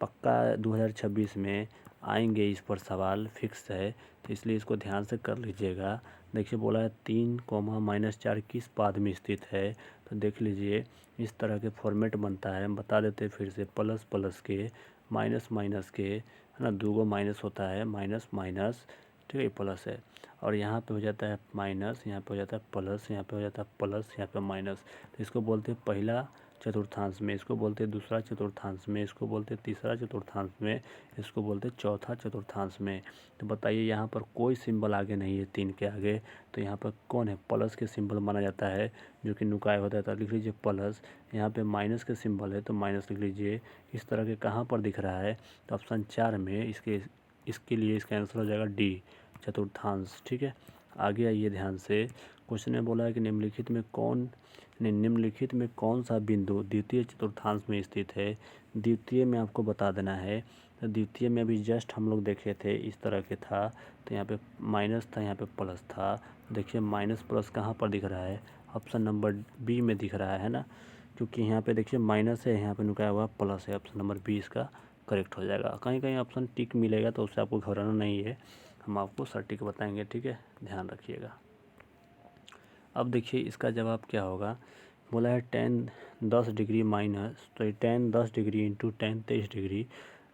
पक्का 2026 में आएंगे इस पर सवाल, फिक्स है, तो इसलिए इसको ध्यान से कर लीजिएगा। देखिए बोला है 3, -4 किस पाद में स्थित है। तो देख लीजिए इस तरह के फॉर्मेट बनता है, हम बता देते हैं फिर से, प्लस प्लस के, माइनस माइनस के, है ना, 2 माइनस होता है, माइनस माइनस, ठीक है, प्लस है। और यहाँ पे हो जाता है माइनस, यहाँ पे हो जाता है प्लस, यहाँ पे हो जाता है प्लस, यहाँ पे माइनस। तो इसको बोलते हैं पहला चतुर्थांश में, इसको बोलते हैं दूसरा चतुर्थांश में, इसको बोलते हैं तीसरा चतुर्थांश में, इसको बोलते हैं चौथा चतुर्थांश में। तो बताइए यहाँ पर कोई सिंबल आगे नहीं है 3 के आगे, तो यहाँ पर कौन है, प्लस के सिंबल माना जाता है, जो कि नुकाय होता है। तो लिख लीजिए प्लस। यहाँ पे माइनस के सिंबल है तो माइनस लिख लीजिए। इस तरह के कहाँ पर दिख रहा है, तो ऑप्शन 4 में, इसके लिए इसका आंसर हो जाएगा डी, चतुर्थांश। ठीक है, आगे आइए ध्यान से। क्वेश्चन में बोला है कि निम्नलिखित में कौन सा बिंदु द्वितीय चतुर्थांश में स्थित है। द्वितीय में आपको बता देना है। तो द्वितीय में अभी जस्ट हम लोग देखे थे, इस तरह के था। तो यहाँ पे माइनस था, यहाँ पे प्लस था। देखिए माइनस प्लस कहाँ पर दिख रहा है, ऑप्शन नंबर बी में दिख रहा है ना, क्योंकि यहाँ पे देखिए माइनस है, यहाँ पे नुकाया हुआ प्लस है। ऑप्शन नंबर बी इसका करेक्ट हो जाएगा। कहीं कहीं ऑप्शन टिक मिलेगा तो उससे आपको घबराना नहीं है, हम आपको सटीक बताएंगे। ठीक है, ध्यान रखिएगा। अब देखिए इसका जवाब क्या होगा। बोला है tan 10 डिग्री माइनस, तो tan 10 degree into tan 23 degree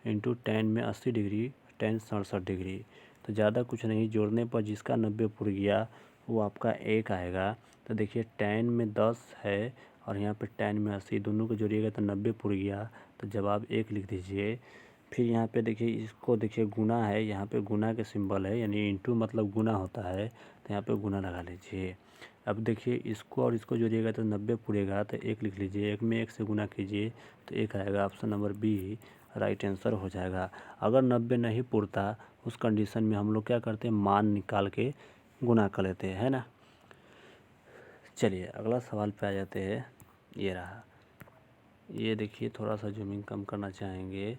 into tan में 80 डिग्री, tan 67 डिग्री। तो ज़्यादा कुछ नहीं, जोड़ने पर जिसका 90 पुर गया वो आपका 1 आएगा। तो देखिए tan में 10 है और यहाँ पे tan में 80, दोनों को जोड़िएगा तो 90 पुर गया, तो जवाब 1 लिख दीजिए। फिर यहाँ पे देखिए, इसको देखिए गुना है, यहाँ पे गुना के सिंबल है, यानी इंटू मतलब गुना होता है, तो यहाँ पे गुना लगा लीजिए। अब देखिए इसको और इसको जोड़िएगा तो 90 पूरेगा, तो 1 लिख लीजिए। 1 में 1 से गुना कीजिए तो 1 आएगा, option number B right answer हो जाएगा। अगर 90 नहीं पुरता, उस कंडीशन में हम लोग क्या करते हैं, मान निकाल के गुना कर लेते हैं, है ना। चलिए अगला सवाल पे आ जाते हैं। ये रहा, ये देखिए थोड़ा सा जूमिंग कम करना चाहेंगे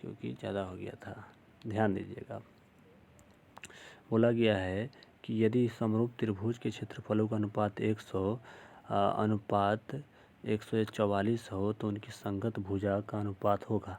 क्योंकि ज़्यादा हो गया था, ध्यान दीजिएगा। बोला गया है कि यदि समरूप त्रिभुज के क्षेत्रफलों का अनुपात 100 अनुपात 144 हो तो उनकी संगत भुजा का अनुपात होगा।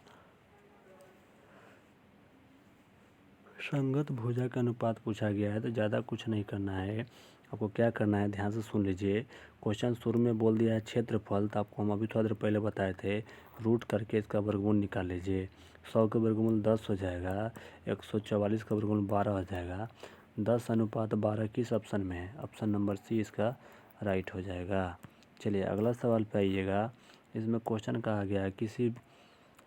संगत भुजा का अनुपात पूछा गया है तो ज़्यादा कुछ नहीं करना है। आपको क्या करना है ध्यान से सुन लीजिए। क्वेश्चन शुरू में बोल दिया है क्षेत्रफल, तो आपको हम अभी थोड़ा देर पहले बताए थे रूट करके इसका वर्गमूल निकाल लीजिए। 100 का वर्गमूल 10 हो जाएगा, 144 का वर्गमूल 12 हो जाएगा। 10:12 किस ऑप्शन में है? ऑप्शन नंबर सी इसका राइट हो जाएगा। चलिए अगला सवाल पे आइएगा। इसमें क्वेश्चन कहा गया है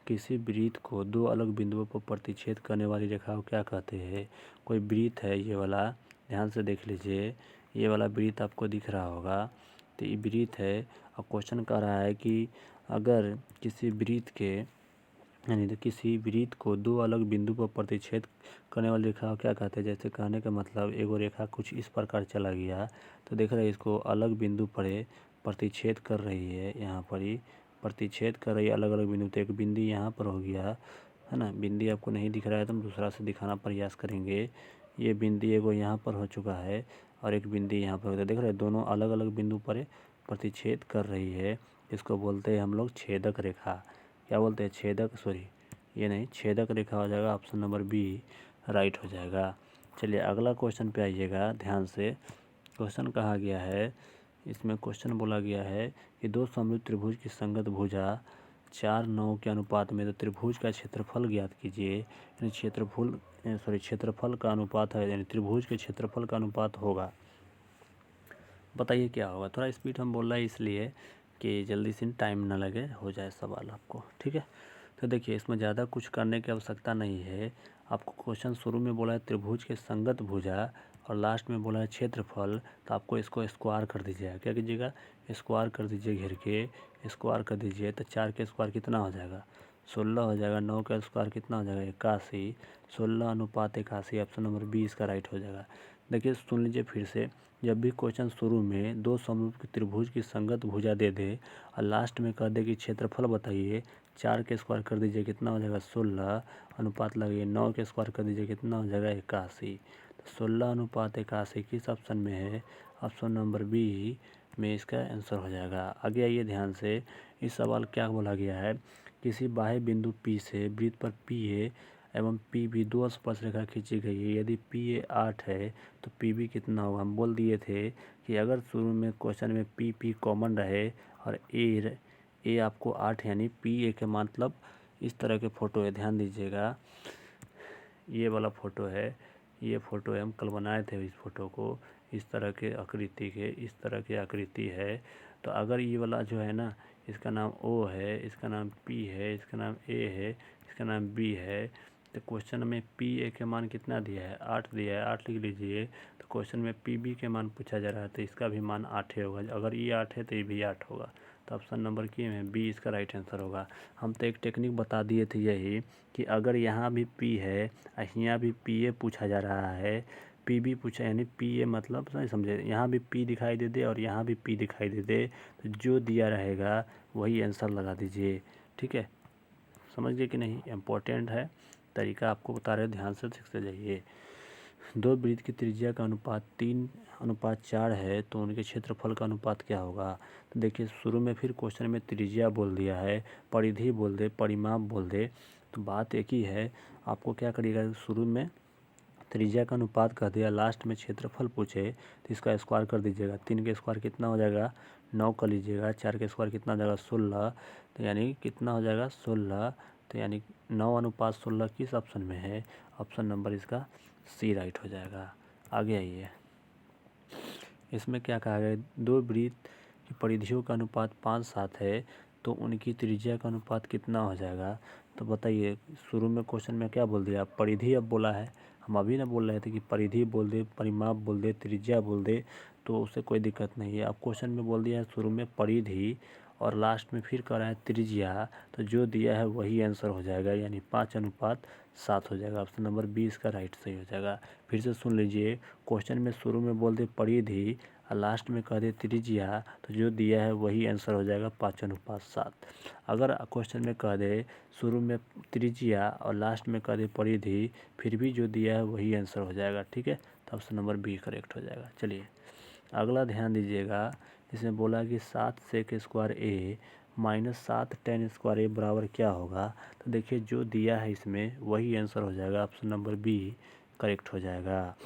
किसी वृत्त को दो अलग बिंदुओं पर प्रतिच्छेद करने वाली रेखा को क्या कहते हैं? कोई वृत्त है ये वाला, ध्यान से देख लीजिए। ये वाला वृत्त आपको दिख रहा होगा, तो ये वृत्त है। और क्वेश्चन कह रहा है कि अगर किसी वृत्त के यानी तो किसी वृत्त को दो अलग बिंदु पर प्रतिच्छेद करने वाली रेखा को क्या कहते हैं? जैसे कहने का मतलब एगो रेखा कुछ इस प्रकार चला गया, तो देख रहे हैं इसको अलग बिंदु पर प्रतिच्छेद कर रही है। यहाँ पर ही प्रतिच्छेद कर रही है अलग अलग बिंदु। तो एक बिंदु यहाँ पर हो गया है ना, बिंदु आपको नहीं दिख रहा है तो हम दूसरा से दिखाना प्रयास करेंगे। ये बिंदु एगो यहाँ पर हो चुका है और एक बिंदु यहाँ पर होता है। देख रहे हैं दोनों अलग अलग बिंदु पर प्रतिच्छेद कर रही है। इसको बोलते हैं हम लोग छेदक रेखा। क्या बोलते हैं? छेदक, सॉरी ये नहीं, छेदक रेखा हो जाएगा। ऑप्शन नंबर बी राइट हो जाएगा। चलिए अगला क्वेश्चन पे आइएगा ध्यान से। क्वेश्चन कहा गया है, इसमें क्वेश्चन बोला गया है कि दो समरूप त्रिभुज की संगत भुजा 4:9 के अनुपात में तो त्रिभुज का क्षेत्रफल ज्ञात कीजिए। यानी क्षेत्रफल का अनुपात है, यानी त्रिभुज के क्षेत्रफल का अनुपात होगा। बताइए क्या होगा। थोड़ा स्पीड हम बोल रहे हैं इसलिए कि जल्दी से टाइम ना लगे, हो जाए सवाल आपको, ठीक है। तो देखिए इसमें ज़्यादा कुछ करने की आवश्यकता नहीं है। आपको क्वेश्चन शुरू में बोला है त्रिभुज के संगत भुजा और लास्ट में बोला है क्षेत्रफल, तो आपको इसको स्क्वायर कर दीजिएगा। क्या कीजिएगा? स्क्वायर कर दीजिए, घेर के स्क्वायर कर दीजिए। तो 4 के स्क्वायर कितना हो जाएगा? 16 हो जाएगा। 9 का स्क्वायर कितना हो जाएगा? 81। 16:81। ऑप्शन नंबर बी इसका राइट हो जाएगा। देखिए सुन लीजिए फिर से। जब भी क्वेश्चन शुरू में दो समरूप की त्रिभुज की संगत भुजा दे दे और लास्ट में कह दे कि क्षेत्रफल बताइए, 4 के स्क्वायर कर दीजिए कितना हो जाएगा? 16 अनुपात लगाइए। 9 के स्क्वायर कर दीजिए कितना हो जाएगा? 81। तो 16:81 किस ऑप्शन में है? ऑप्शन नंबर बी में इसका आंसर हो जाएगा। आगे आइए ध्यान से। इस सवाल क्या बोला गया है? किसी बाह्य बिंदु P से वृत्त पर PA एवं PB दो स्पर्शरेखा खींची गई है। यदि PA 8 है तो PB कितना होगा? हम बोल दिए थे कि अगर शुरू में क्वेश्चन में PP कॉमन रहे और ए आपको 8 यानी PA के मतलब इस तरह के फ़ोटो है, ध्यान दीजिएगा। ये वाला फ़ोटो है, ये फ़ोटो है, हम कल बनाए थे इस फ़ोटो को। इस तरह के आकृति के, इस तरह की आकृति है। तो अगर ये वाला जो है ना, इसका नाम O है, इसका नाम P है, इसका नाम A है, इसका नाम B है। तो क्वेश्चन में PA के मान कितना दिया है? 8 दिया है, 8 लिख लीजिए। तो क्वेश्चन में PB के मान पूछा जा रहा है तो इसका भी मान 8 ही होगा। अगर ये 8 है तो ये भी 8 होगा। तो ऑप्शन नंबर की में बी इसका राइट आंसर होगा। हम तो एक टेक्निक बता दिए थे यही कि अगर यहाँ भी P है और यहाँ भी PA पूछा जा रहा है, PB पूछा यानी PA मतलब नहीं समझे, यहाँ भी P दिखाई दे दे और यहाँ भी P दिखाई दे दे, तो जो दिया रहेगा वही आंसर लगा दीजिए, ठीक है। समझ गए कि नहीं? इम्पोर्टेंट है, तरीका आपको बता रहे, ध्यान से सीखते जाइए। दो वृत्त की त्रिज्या का अनुपात 3:4 है तो उनके क्षेत्रफल का अनुपात क्या होगा? तो देखिए शुरू में फिर क्वेश्चन में त्रिज्या बोल दिया है, परिधि बोल दे, परिमाप बोल दे, तो बात एक ही है। आपको क्या करिएगा, शुरू में त्रिज्या का अनुपात कह दिया, लास्ट में क्षेत्रफल पूछे तो इसका स्क्वायर कर दीजिएगा। 3 के स्क्वायर कितना हो जाएगा? 9 कर लीजिएगा। 4 के स्क्वायर कितना हो जाएगा? 16। तो यानी कितना हो जाएगा? 16। तो यानी 9:16 किस ऑप्शन में है? ऑप्शन नंबर इसका सी राइट हो जाएगा। आगे आइए। इसमें क्या कहा गया? दो वृत्त की परिधियों का अनुपात 5:7 है तो उनकी त्रिज्या का अनुपात कितना हो जाएगा? तो बताइए, शुरू में क्वेश्चन में क्या बोल दिया? परिधि अब बोला है। हम अभी ना बोल रहे थे कि परिधि बोल दे, परिमाप बोल दे, त्रिज्या बोल दे, तो उससे कोई दिक्कत नहीं है। अब क्वेश्चन में बोल दिया है शुरू में परिधि और लास्ट में फिर कह रहा है त्रिज्या, तो जो दिया है वही आंसर हो जाएगा, यानी 5:7 हो जाएगा। ऑप्शन नंबर बी इसका राइट सही हो जाएगा। फिर से सुन लीजिए। क्वेश्चन में शुरू में बोल दे परिधि और लास्ट में कह दे त्रिज्या, तो जो दिया है वही आंसर हो जाएगा 5:7। अगर क्वेश्चन में कह दे शुरू में त्रिज्या और लास्ट में कह दे परिधि, फिर भी जो दिया है वही आंसर हो जाएगा, ठीक है। तो ऑप्शन नंबर बी करेक्ट हो जाएगा। चलिए अगला ध्यान दीजिएगा। इसमें बोला कि 7 सेक स्क्वायर ए -7 tan स्क्वायर ए बराबर क्या होगा? तो देखिए जो दिया है इसमें वही आंसर हो जाएगा। ऑप्शन नंबर बी करेक्ट हो जाएगा।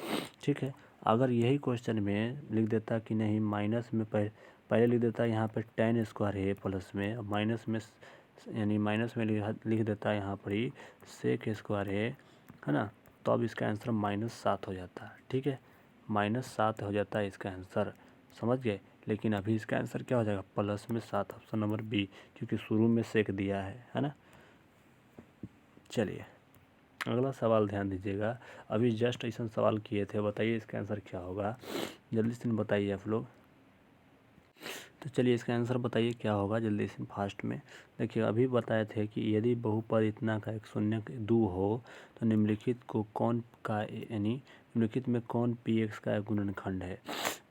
ठीक है, अगर यही क्वेश्चन में लिख देता कि नहीं माइनस में पहले लिख देता यहाँ पे tan स्क्वायर है प्लस में, माइनस में यानी माइनस में लिख देता है यहाँ पर ही सेक स्क्वायर है ना, तो अब इसका आंसर -7 हो जाता है। ठीक है, -7 हो जाता है इसका आंसर, समझ गए। लेकिन अभी इसका आंसर क्या हो जाएगा, +7, ऑप्शन नंबर बी, क्योंकि शुरू में सेक दिया है ना। चलिए अगला सवाल ध्यान दीजिएगा, अभी जस्ट ऐसा सवाल किए थे, बताइए इसका आंसर क्या होगा, जल्दी से बताइए आप लोग। तो चलिए इसका आंसर बताइए क्या होगा जल्दी से फास्ट में। देखिए अभी बताए थे कि यदि बहुपद इतना का एक शून्य दो हो तो निम्नलिखित को कौन का यानी निम्नलिखित में कौन px का गुणनखंड है।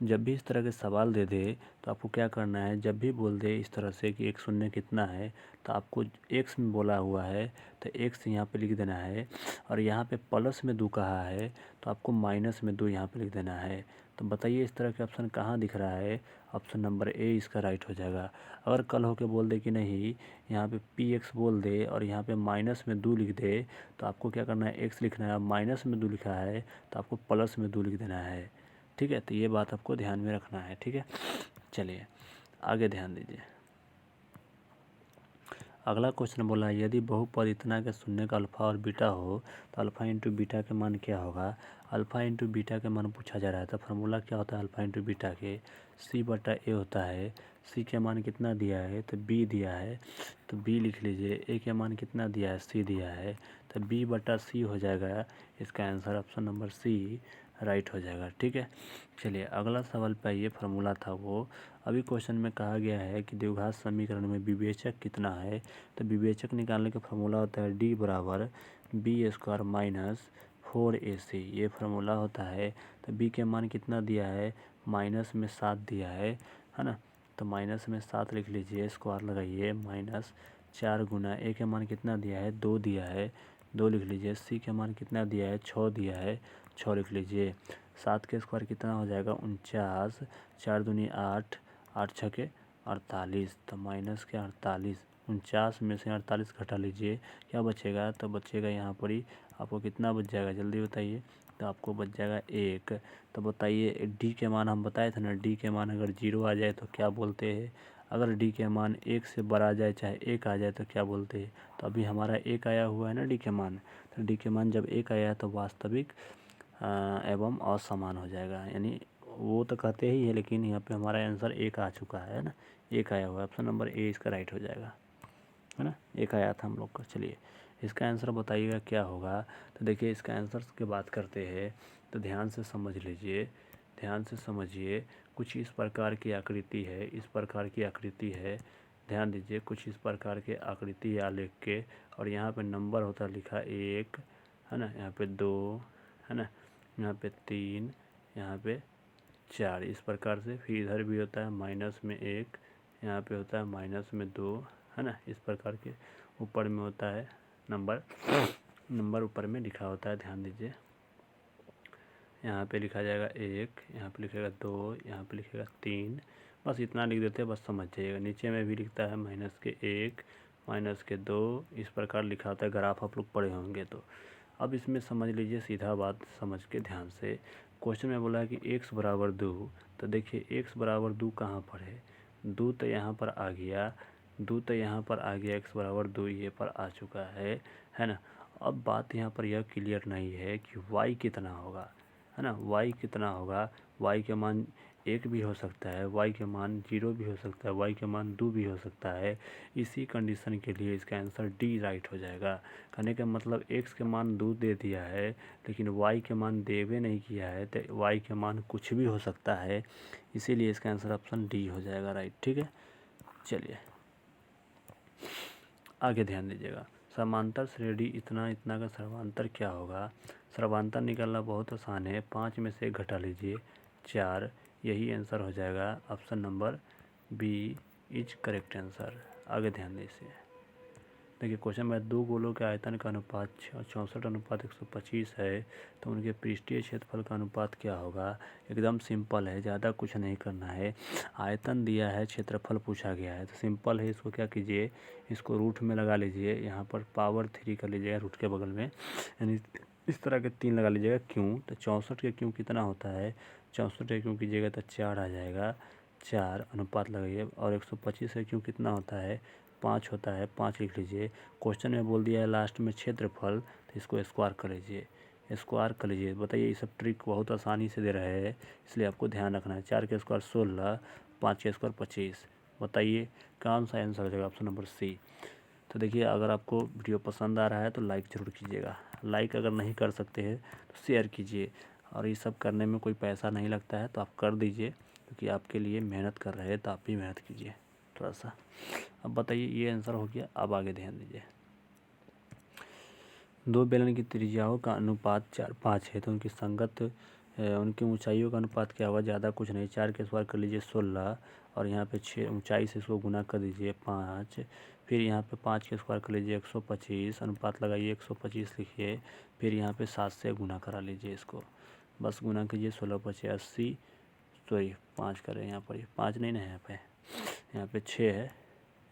जब भी इस तरह के सवाल दे दे तो आपको क्या करना है, जब भी बोल दे इस तरह से कि एक शून्य कितना है तो आपको x में बोला हुआ है तो x यहाँ पे लिख देना है, और यहाँ पे प्लस में 2 कहा है तो आपको -2 यहाँ पे लिख देना है। तो बताइए इस तरह के ऑप्शन कहाँ दिख रहा है, ऑप्शन नंबर ए इसका राइट हो जाएगा। अगर कल होके बोल दे कि नहीं यहाँ पे px बोल दे और यहाँ पे -2 लिख दे तो आपको क्या करना है, x लिखना है, -2 लिखा है तो आपको +2 लिख देना है। ठीक है, तो ये बात आपको ध्यान में रखना है। ठीक है, चलिए आगे ध्यान दीजिए। अगला क्वेश्चन बोला है यदि बहुपद इतना के शून्य का अल्फा और बीटा हो तो अल्फा इंटू बीटा के मान क्या होगा। अल्फा इंटू बीटा के मान पूछा जा रहा है, तो फार्मूला क्या होता है अल्फा इंटू बीटा के, c/a होता है। c के मान कितना दिया है तो b दिया है, तो b लिख लीजिए। a के मान कितना दिया है, c दिया है, तो b/c हो जाएगा इसका answer, option number C right हो जाएगा। ठीक है, चलिए अगला सवाल पे ये फार्मूला था वो। अभी क्वेश्चन में कहा गया है कि द्विघात समीकरण में विवेचक कितना है, तो विवेचक निकालने का फार्मूला होता है d बराबर b² - 4ac, ये फार्मूला होता है। तो b के मान कितना दिया है, -7 दिया है ना, तो -7 लिख लीजिए, स्क्वायर लगाइए, -4 गुना a के मान कितना दिया है, 2 दिया है, 2 लिख लीजिए। c के मान कितना दिया है, 6 दिया है, 6 लिख लीजिए। 7 के स्क्वायर कितना हो जाएगा 49, 4 दूनी 8, 8 छके 48, तो -48, 49 में से 48 घटा लीजिए, क्या बचेगा, तो बचेगा यहाँ पर ही आपको कितना बच जाएगा जल्दी बताइए, तो आपको बच जाएगा 1। तो बताइए डी के मान हम बताए थे ना, डी के मान अगर 0 आ जाए तो क्या बोलते हैं, अगर डी के मान 1 से बड़ा आ जाए चाहे 1 आ जाए तो क्या बोलते हैं। तो अभी हमारा 1 आया हुआ है ना डी के मान, तो डी के मान जब 1 आया तो वास्तविक एवं असमान हो जाएगा, यानी वो तो कहते ही है लेकिन यहाँ पे हमारा आंसर 1 आ चुका है ना, 1 आया हुआ है, ऑप्शन नंबर ए इसका राइट हो जाएगा, है ना, 1 आया था हम लोग का। चलिए इसका आंसर बताइएगा क्या होगा। तो देखिए इसका आंसर की बात करते हैं तो ध्यान से समझ लीजिए, ध्यान से समझिए। कुछ इस प्रकार की आकृति है, इस प्रकार की आकृति है, ध्यान दीजिए, कुछ इस प्रकार के आकृति या लिख के, और यहाँ पे नंबर होता है लिखा 1 है ना, यहाँ पे 2 है ना, यहाँ पे 3, यहाँ पे 4, इस प्रकार से। फिर इधर भी होता है -1, यहाँ पे होता है -2 है ना, इस प्रकार के ऊपर में होता है नंबर ऊपर में लिखा होता है, ध्यान दीजिए। यहाँ पे लिखा जाएगा 1, यहाँ पे लिखेगा 2, यहाँ पे लिखेगा 3, बस इतना लिख देते हैं, बस समझ जाइएगा। नीचे में भी लिखता है -1, -2, इस प्रकार लिखा होता है, ग्राफ आप लोग पढ़े होंगे तो। अब इसमें समझ लीजिए, सीधा बात समझ के ध्यान से। क्वेश्चन में बोला है कि x बराबर 2, तो देखिए x बराबर 2 कहाँ पर है, 2 तो यहाँ पर आ गया, 2 तो यहाँ पर आ गया, x बराबर 2 ये पर आ चुका है ना। अब बात यहाँ पर यह क्लियर नहीं है कि y कितना होगा, है ना, y कितना होगा। y के मान 1 भी हो सकता है, y के मान 0 भी हो सकता है, y के मान 2 भी हो सकता है। इसी कंडीशन के लिए इसका आंसर डी राइट हो जाएगा। कहने का मतलब x के मान 2 दे दिया है लेकिन y के मान देवे नहीं किया है, तो y के मान कुछ भी हो सकता है, इसीलिए इसका आंसर ऑप्शन डी हो जाएगा राइट। ठीक है, चलिए आगे ध्यान दीजिएगा। समांतर श्रेणी इतना इतना का सर्वांतर क्या होगा। सर्वांतर निकालना बहुत आसान है, 5 में से घटा लीजिए 4, यही आंसर हो जाएगा, option number B is correct answer. आगे ध्यान दीजिए। देखिए क्वेश्चन में 2 गोलों के आयतन का अनुपात 64:125 है, तो उनके पृष्ठीय क्षेत्रफल का अनुपात क्या होगा। एकदम सिंपल है, ज़्यादा कुछ नहीं करना है। आयतन दिया है, क्षेत्रफल पूछा गया है, तो सिंपल है, इसको क्या कीजिए, इसको रूट में लगा लीजिए, यहाँ पर पावर 3 कर लीजिएगा रूट के बगल में, यानी इस तरह के 3 लगा लीजिएगा क्यों। तो 64 के क्यों कितना होता है, 64 के क्यों कीजिएगा तो 4 आ जाएगा, 4 अनुपात लगाइए। और 125 के क्यों कितना होता है, 5 होता है, 5 लिख लीजिए। क्वेश्चन में बोल दिया है लास्ट में क्षेत्रफल, तो इसको स्क्वायर कर लीजिए, स्क्वायर कर लीजिए। बताइए ये सब ट्रिक बहुत आसानी से दे रहे हैं, इसलिए आपको ध्यान रखना है। 4 के स्क्वायर 16, 5 के स्क्वायर 25। बताइए कौन सा आंसर हो जाएगा, ऑप्शन नंबर सी। तो देखिए अगर आपको वीडियो पसंद आ रहा है तो लाइक ज़रूर कीजिएगा, लाइक अगर नहीं कर सकते हैं तो शेयर कीजिए। और ये सब करने में कोई पैसा नहीं लगता है तो आप कर दीजिए, क्योंकि आपके लिए मेहनत कर रहे हैं तो आप भी मेहनत कीजिए थोड़ा सा। अब बताइए ये आंसर हो गया, अब आगे ध्यान दीजिए। 2 बेलन की त्रिज्याओं का अनुपात 4:5 है, तो उनकी संगत उनकी ऊंचाइयों का अनुपात क्या होगा, ज़्यादा कुछ नहीं। 4 के स्क्वायर कर लीजिए 16, और यहाँ पे 6 ऊंचाई से इसको गुना कर दीजिए 5। फिर यहाँ पे 5 के स्क्वायर कर लीजिए 125, अनुपात लगाइए 125 लिखिए। फिर यहाँ पे 7 से गुना करा लीजिए इसको, बस गुना कीजिए 16 5 80, सॉरी 5 करें यहाँ पर, 5 नहीं ना है यहाँ पे 6 है,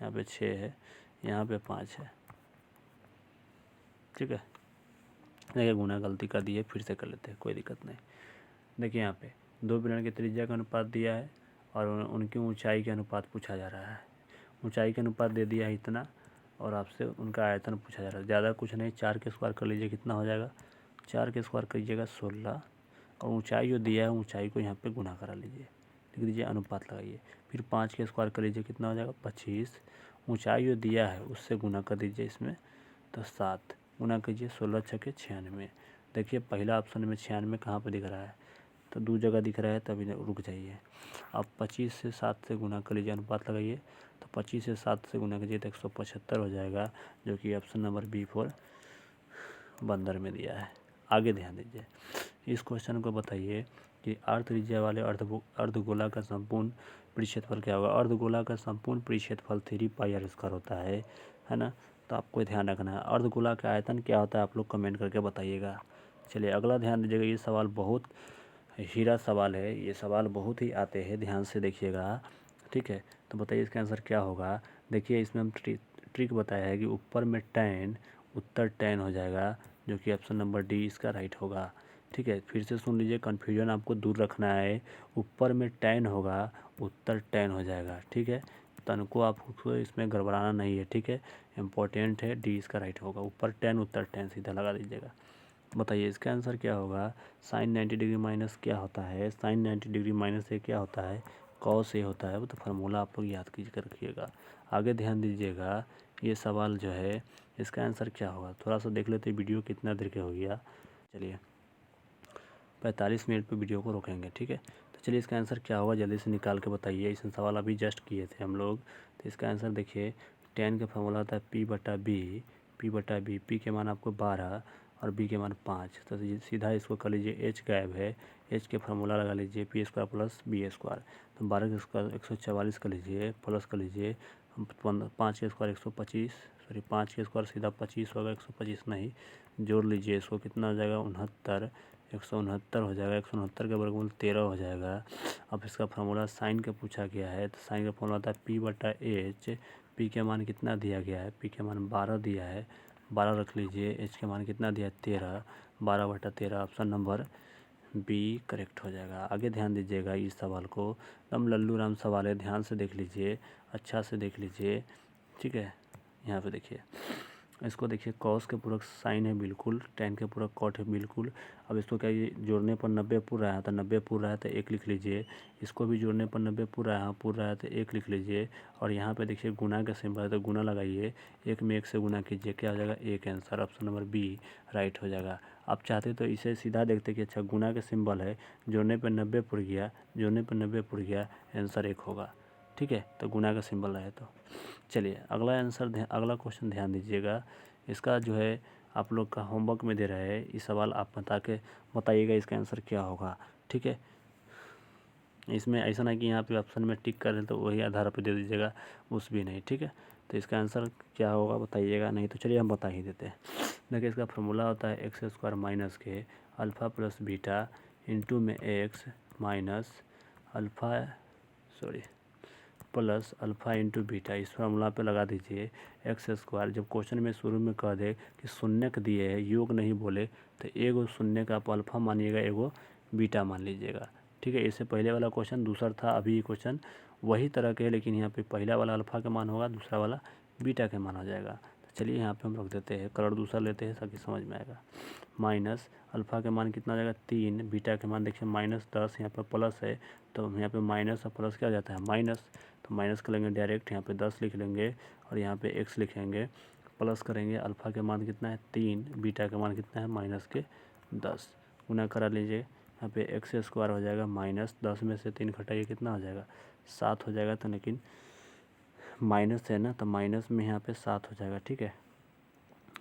यहाँ पे 6 है, यहाँ पे 5 है, ठीक है। देखिए गुना गलती कर दी है, फिर से कर लेते हैं, कोई दिक्कत नहीं। देखिए यहाँ पे 2 बेलन की त्रिज्या का अनुपात दिया है और उनकी ऊंचाई के अनुपात पूछा जा रहा है। ऊंचाई के अनुपात दे दिया है इतना, और आपसे उनका आयतन पूछा जा रहा है। ज़्यादा कुछ नहीं, 4 के स्क्वायर कर लीजिए, कितना हो जाएगा, 4 के स्क्वायर करिएगा 16, और ऊंचाई जो दिया है ऊंचाई को यहाँ पे गुना करा लीजिए, लिख दीजिए, अनुपात लगाइए। फिर 5 के स्क्वायर कर लीजिए, कितना हो जाएगा 25, ऊंचाई जो दिया है उससे गुना कर दीजिए इसमें, तो 7 गुना कीजिए 16 छके 96। देखिए पहला ऑप्शन में 96 कहाँ पर दिख रहा है, तो 2 जगह दिख रहा है, तभी रुक जाइए। अब 25 से 7 से गुना कर लीजिए, अनुपात लगाइए। तो 25 से 7 से गुना कीजिए तो 175 हो जाएगा, जो कि ऑप्शन नंबर B4 बंदर में दिया है। आगे ध्यान दीजिए, इस क्वेश्चन को बताइए कि अर्धत्रिज्या वाले अर्धगोला का संपूर्ण परिक्षेत्रफल क्या होगा। अर्धगोला का संपूर्ण परिक्षेत्रफल 3πr² होता है ना। तो आपको ध्यान रखना है। अर्धगोला का आयतन क्या होता है, आप लोग कमेंट करके बताइएगा। चलिए अगला ध्यान दीजिएगा, ये सवाल बहुत हीरा सवाल है, ये सवाल बहुत ही आते हैं, ध्यान से देखिएगा, ठीक है। तो बताइए इसका आंसर क्या होगा। देखिए इसमें हम ट्रिक बताया है कि ऊपर में टैन, उत्तर टैन हो जाएगा, जो कि ऑप्शन नंबर डी इसका राइट होगा, ठीक है। फिर से सुन लीजिए, कन्फ्यूजन आपको दूर रखना है। ऊपर में टैन होगा, उत्तर टैन हो जाएगा, ठीक है। तन को आपको इसमें गड़बड़ाना नहीं है, ठीक है, इम्पोर्टेंट है, डी इसका राइट होगा। ऊपर टैन उत्तर टैन सीधा लगा दीजिएगा। बताइए इसका आंसर क्या होगा। साइन 90 डिग्री माइनस क्या होता है, साइन 90 डिग्री माइनस से क्या होता है, कॉस ए होता है। वो तो फार्मूला आप लोग याद कीजिए रखिएगा। आगे ध्यान दीजिएगा, ये सवाल जो है इसका आंसर क्या होगा, थोड़ा सा देख लेते वीडियो कितना देर के हो गया। चलिए 45 मिनट पे वीडियो को रोकेंगे, ठीक है। तो चलिए इसका आंसर क्या होगा जल्दी से निकाल के बताइए। इस सवाल अभी जस्ट किए थे हम लोग। तो इसका आंसर देखिए, टेन का फॉर्मूला होता है P/B, P/B, P के मान आपको 12 और B के मान 5। तो सीधा इसको कर लीजिए, H गायब है, H के फार्मूला लगा लीजिए P² + B²। तो 12 के स्क्वायर 144 कर लीजिए, प्लस कर लीजिए 5 के स्क्वायर 125, सॉरी 5 के स्क्वायर सीधा 25 होगा, 125 नहीं, जोड़ लीजिए इसको, कितना हो जाएगा 69, 169 हो जाएगा। 169 का वर्गमूल 13 हो जाएगा। अब इसका फार्मूला साइन का पूछा गया है, तो साइन का फार्मूला होता है P/H। P के मान कितना दिया गया है, P के मान 12 दिया है, 12 रख लीजिए। H के मान कितना दिया है 13, 12/13, ऑप्शन नंबर बी करेक्ट हो जाएगा। आगे ध्यान दीजिएगा, इस सवाल को एकदम लल्लू राम सवाल है, ध्यान से देख लीजिए, अच्छा से देख लीजिए, ठीक है। यहाँ पे देखिए, इसको देखिए, कॉस के पूरक साइन है बिल्कुल, टेन के पूरक कॉट है बिल्कुल। अब इसको क्या, ये जोड़ने पर 90 पूरा रहा है तो 90 पूरा रहा है तो 1 लिख लीजिए। इसको भी जोड़ने पर 90 पूरा रहा है तो 1 लिख लीजिए। और यहाँ पे देखिए गुना का सिंबल है तो गुना लगाइए, 1 में 1 से गुना कीजिए, क्या हो जाएगा 1 answer, option number B right हो जाएगा। आप चाहते तो इसे सीधा देखते कि अच्छा गुना का सिंबल है, जोड़ने पर 90 पुर गया, जोड़ने पर 90 पुर गया, आंसर 1 होगा, ठीक है। तो गुना का सिंबल है। तो चलिए अगला आंसर, अगला क्वेश्चन ध्यान दीजिएगा। इसका जो है आप लोग का होमवर्क में दे रहे हैं, इस सवाल आप बता के बताइएगा इसका आंसर क्या होगा, ठीक है। इसमें ऐसा ना कि यहाँ पे ऑप्शन में टिक करें तो वही आधार पर दे दीजिएगा, उस भी नहीं, ठीक है। तो इसका आंसर क्या होगा बताइएगा, नहीं तो चलिए हम बता ही देते हैं। देखिए इसका फार्मूला होता है x² माइनस के अल्फ़ा प्लस बीटा इंटू में x minus alpha, sorry plus alpha into beta, इस फार्मूला पे लगा दीजिए एक्स स्क्वायर। जब क्वेश्चन में शुरू में कह दे कि शून्य का दिए है, योग नहीं बोले, तो एगो शून्य का आप अल्फ़ा मानिएगा, एगो बीटा मान लीजिएगा। ठीक है, इससे पहले वाला क्वेश्चन दूसरा था, अभी ये क्वेश्चन वही तरह के है, लेकिन यहाँ पे पहला वाला अल्फ़ा का मान होगा, दूसरा वाला बीटा का मान हो जाएगा। तो चलिए यहाँ पे हम रख देते हैं, कलर दूसरा लेते हैं ताकि समझ में आएगा। माइनस अल्फ़ा का मान कितना हो जाएगा 3, बीटा का मान देखिए -10, यहाँ पर प्लस है तो यहाँ पे माइनस और प्लस क्या हो जाता है माइनस, तो माइनस कर लेंगे डायरेक्ट, यहाँ पे 10 लिख लेंगे और यहाँ पे x लिखेंगे, प्लस करेंगे। अल्फ़ा का मान कितना है 3, बीटा का मान कितना है -10, गुना करा लीजिए। यहाँ पे एक्स स्क्वायर हो जाएगा -10 में से 3 घटाइए कितना हो जाएगा 7 हो जाएगा। तो लेकिन माइनस है ना, तो माइनस में यहाँ पे 7 हो जाएगा। ठीक है,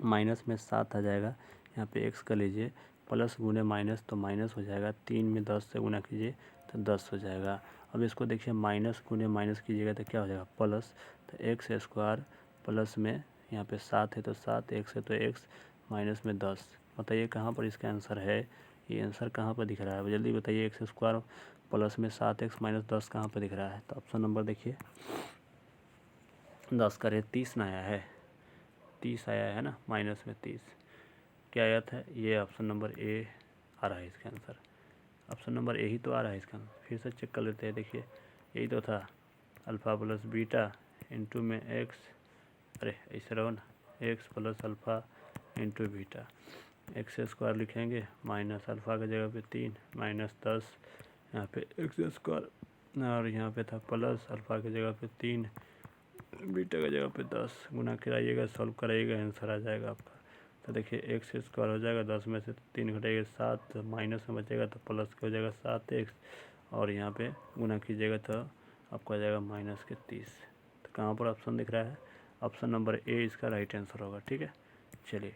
माइनस में 7 आ जाएगा। यहाँ पे एक्स कर लीजिए, प्लस गुने माइनस तो माइनस हो जाएगा, 3 में 10 से गुना कीजिए तो 10 हो जाएगा। अब इसको देखिए माइनस गुने माइनस कीजिएगा तो क्या हो जाएगा प्लस, तो एक्स स्क्वायर प्लस में यहाँ पे 7 है तो 7, एक्स है तो एक्स, माइनस में 10। बताइए कहाँ पर इसका आंसर है, ये आंसर कहाँ पर दिख रहा है, जल्दी बताइए। एक्स स्क्वायर प्लस में 7x माइनस 10 कहाँ पर दिख रहा है, तो ऑप्शन नंबर देखिए 10 करे 30 ना आया है, 30 आया है ना, माइनस में 30 क्या आया था, ये ऑप्शन नंबर ए आ रहा है इसका आंसर। ऑप्शन नंबर ए ही तो आ रहा है इसका आंसर, फिर से चेक कर लेते हैं। देखिए यही तो था, अल्फ़ा प्लस बीटा इंटू में एक्स, अरे ऐसे रहो ना, x plus alpha into beta, x square लिखेंगे माइनस अल्फ़ा की जगह पे 3 माइनस 10, यहाँ पे एक्स स्क्वायर और यहाँ पे था प्लस अल्फ़ा की जगह पे 3 बीटा की जगह पे 10, गुना कराइएगा, सॉल्व कराइएगा, आंसर आ जाएगा आपका। तो देखिए एक्स स्क्वायर हो जाएगा, 10 में से 3 घटाइएगा 7, माइनस में बचेगा तो प्लस के हो जाएगा 7x, और यहाँ पे गुना कीजिएगा तो आपको आ जाएगा -30। तो कहाँ पर ऑप्शन दिख रहा है, ऑप्शन नंबर ए इसका राइट आंसर होगा। ठीक है, चलिए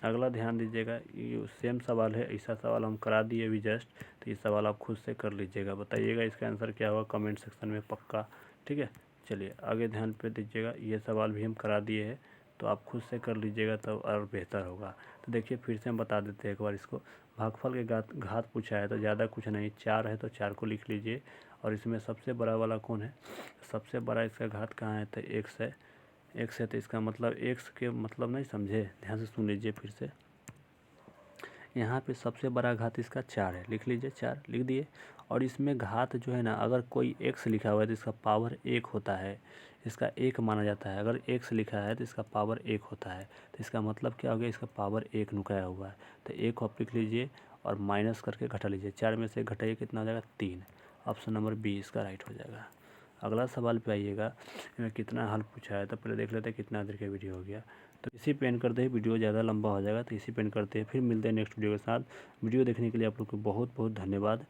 अगला ध्यान दीजिएगा, ये सेम सवाल है, ऐसा सवाल हम करा दिए अभी जस्ट, तो ये सवाल आप खुद से कर लीजिएगा, बताइएगा इसका आंसर क्या होगा कमेंट सेक्शन में पक्का। ठीक है, चलिए आगे ध्यान पे दीजिएगा, ये सवाल भी हम करा दिए हैं, तो आप खुद से कर लीजिएगा तो और बेहतर होगा। तो देखिए फिर से हम बता देते हैं एक बार इसको, भागफल के घात पूछा है तो ज़्यादा कुछ नहीं, 4 है तो 4 को लिख लीजिए, और इसमें सबसे बड़ा वाला कौन है, सबसे बड़ा इसका घात कहाँ है, तो x है, x है तो इसका मतलब x के मतलब नहीं समझे, ध्यान से सुन लीजिए फिर से। यहाँ पे सबसे बड़ा घात इसका 4 है, लिख लीजिए 4 लिख दिए, और इसमें घात जो है ना, अगर कोई x लिखा हुआ है तो इसका पावर 1 होता है, इसका 1 माना जाता है। अगर x लिखा है तो इसका पावर 1 होता है, तो इसका मतलब क्या हो गया, इसका पावर 1 नुकाया हुआ है, तो 1 आप लिख लीजिए और माइनस करके घटा लीजिए, 4 में से घटाइए कितना हो जाएगा 3, ऑप्शन नंबर बी इसका राइट हो जाएगा। अगला सवाल पे आइएगा, इसमें कितना हल पूछा है, तो पहले देख लेते हैं कितना देर का वीडियो हो गया। तो इसी पे एंड करते हैं, वीडियो ज़्यादा लंबा हो जाएगा, तो इसी पे एंड करते हैं, फिर मिलते हैं नेक्स्ट वीडियो के साथ। वीडियो देखने के लिए आप लोग को बहुत बहुत धन्यवाद।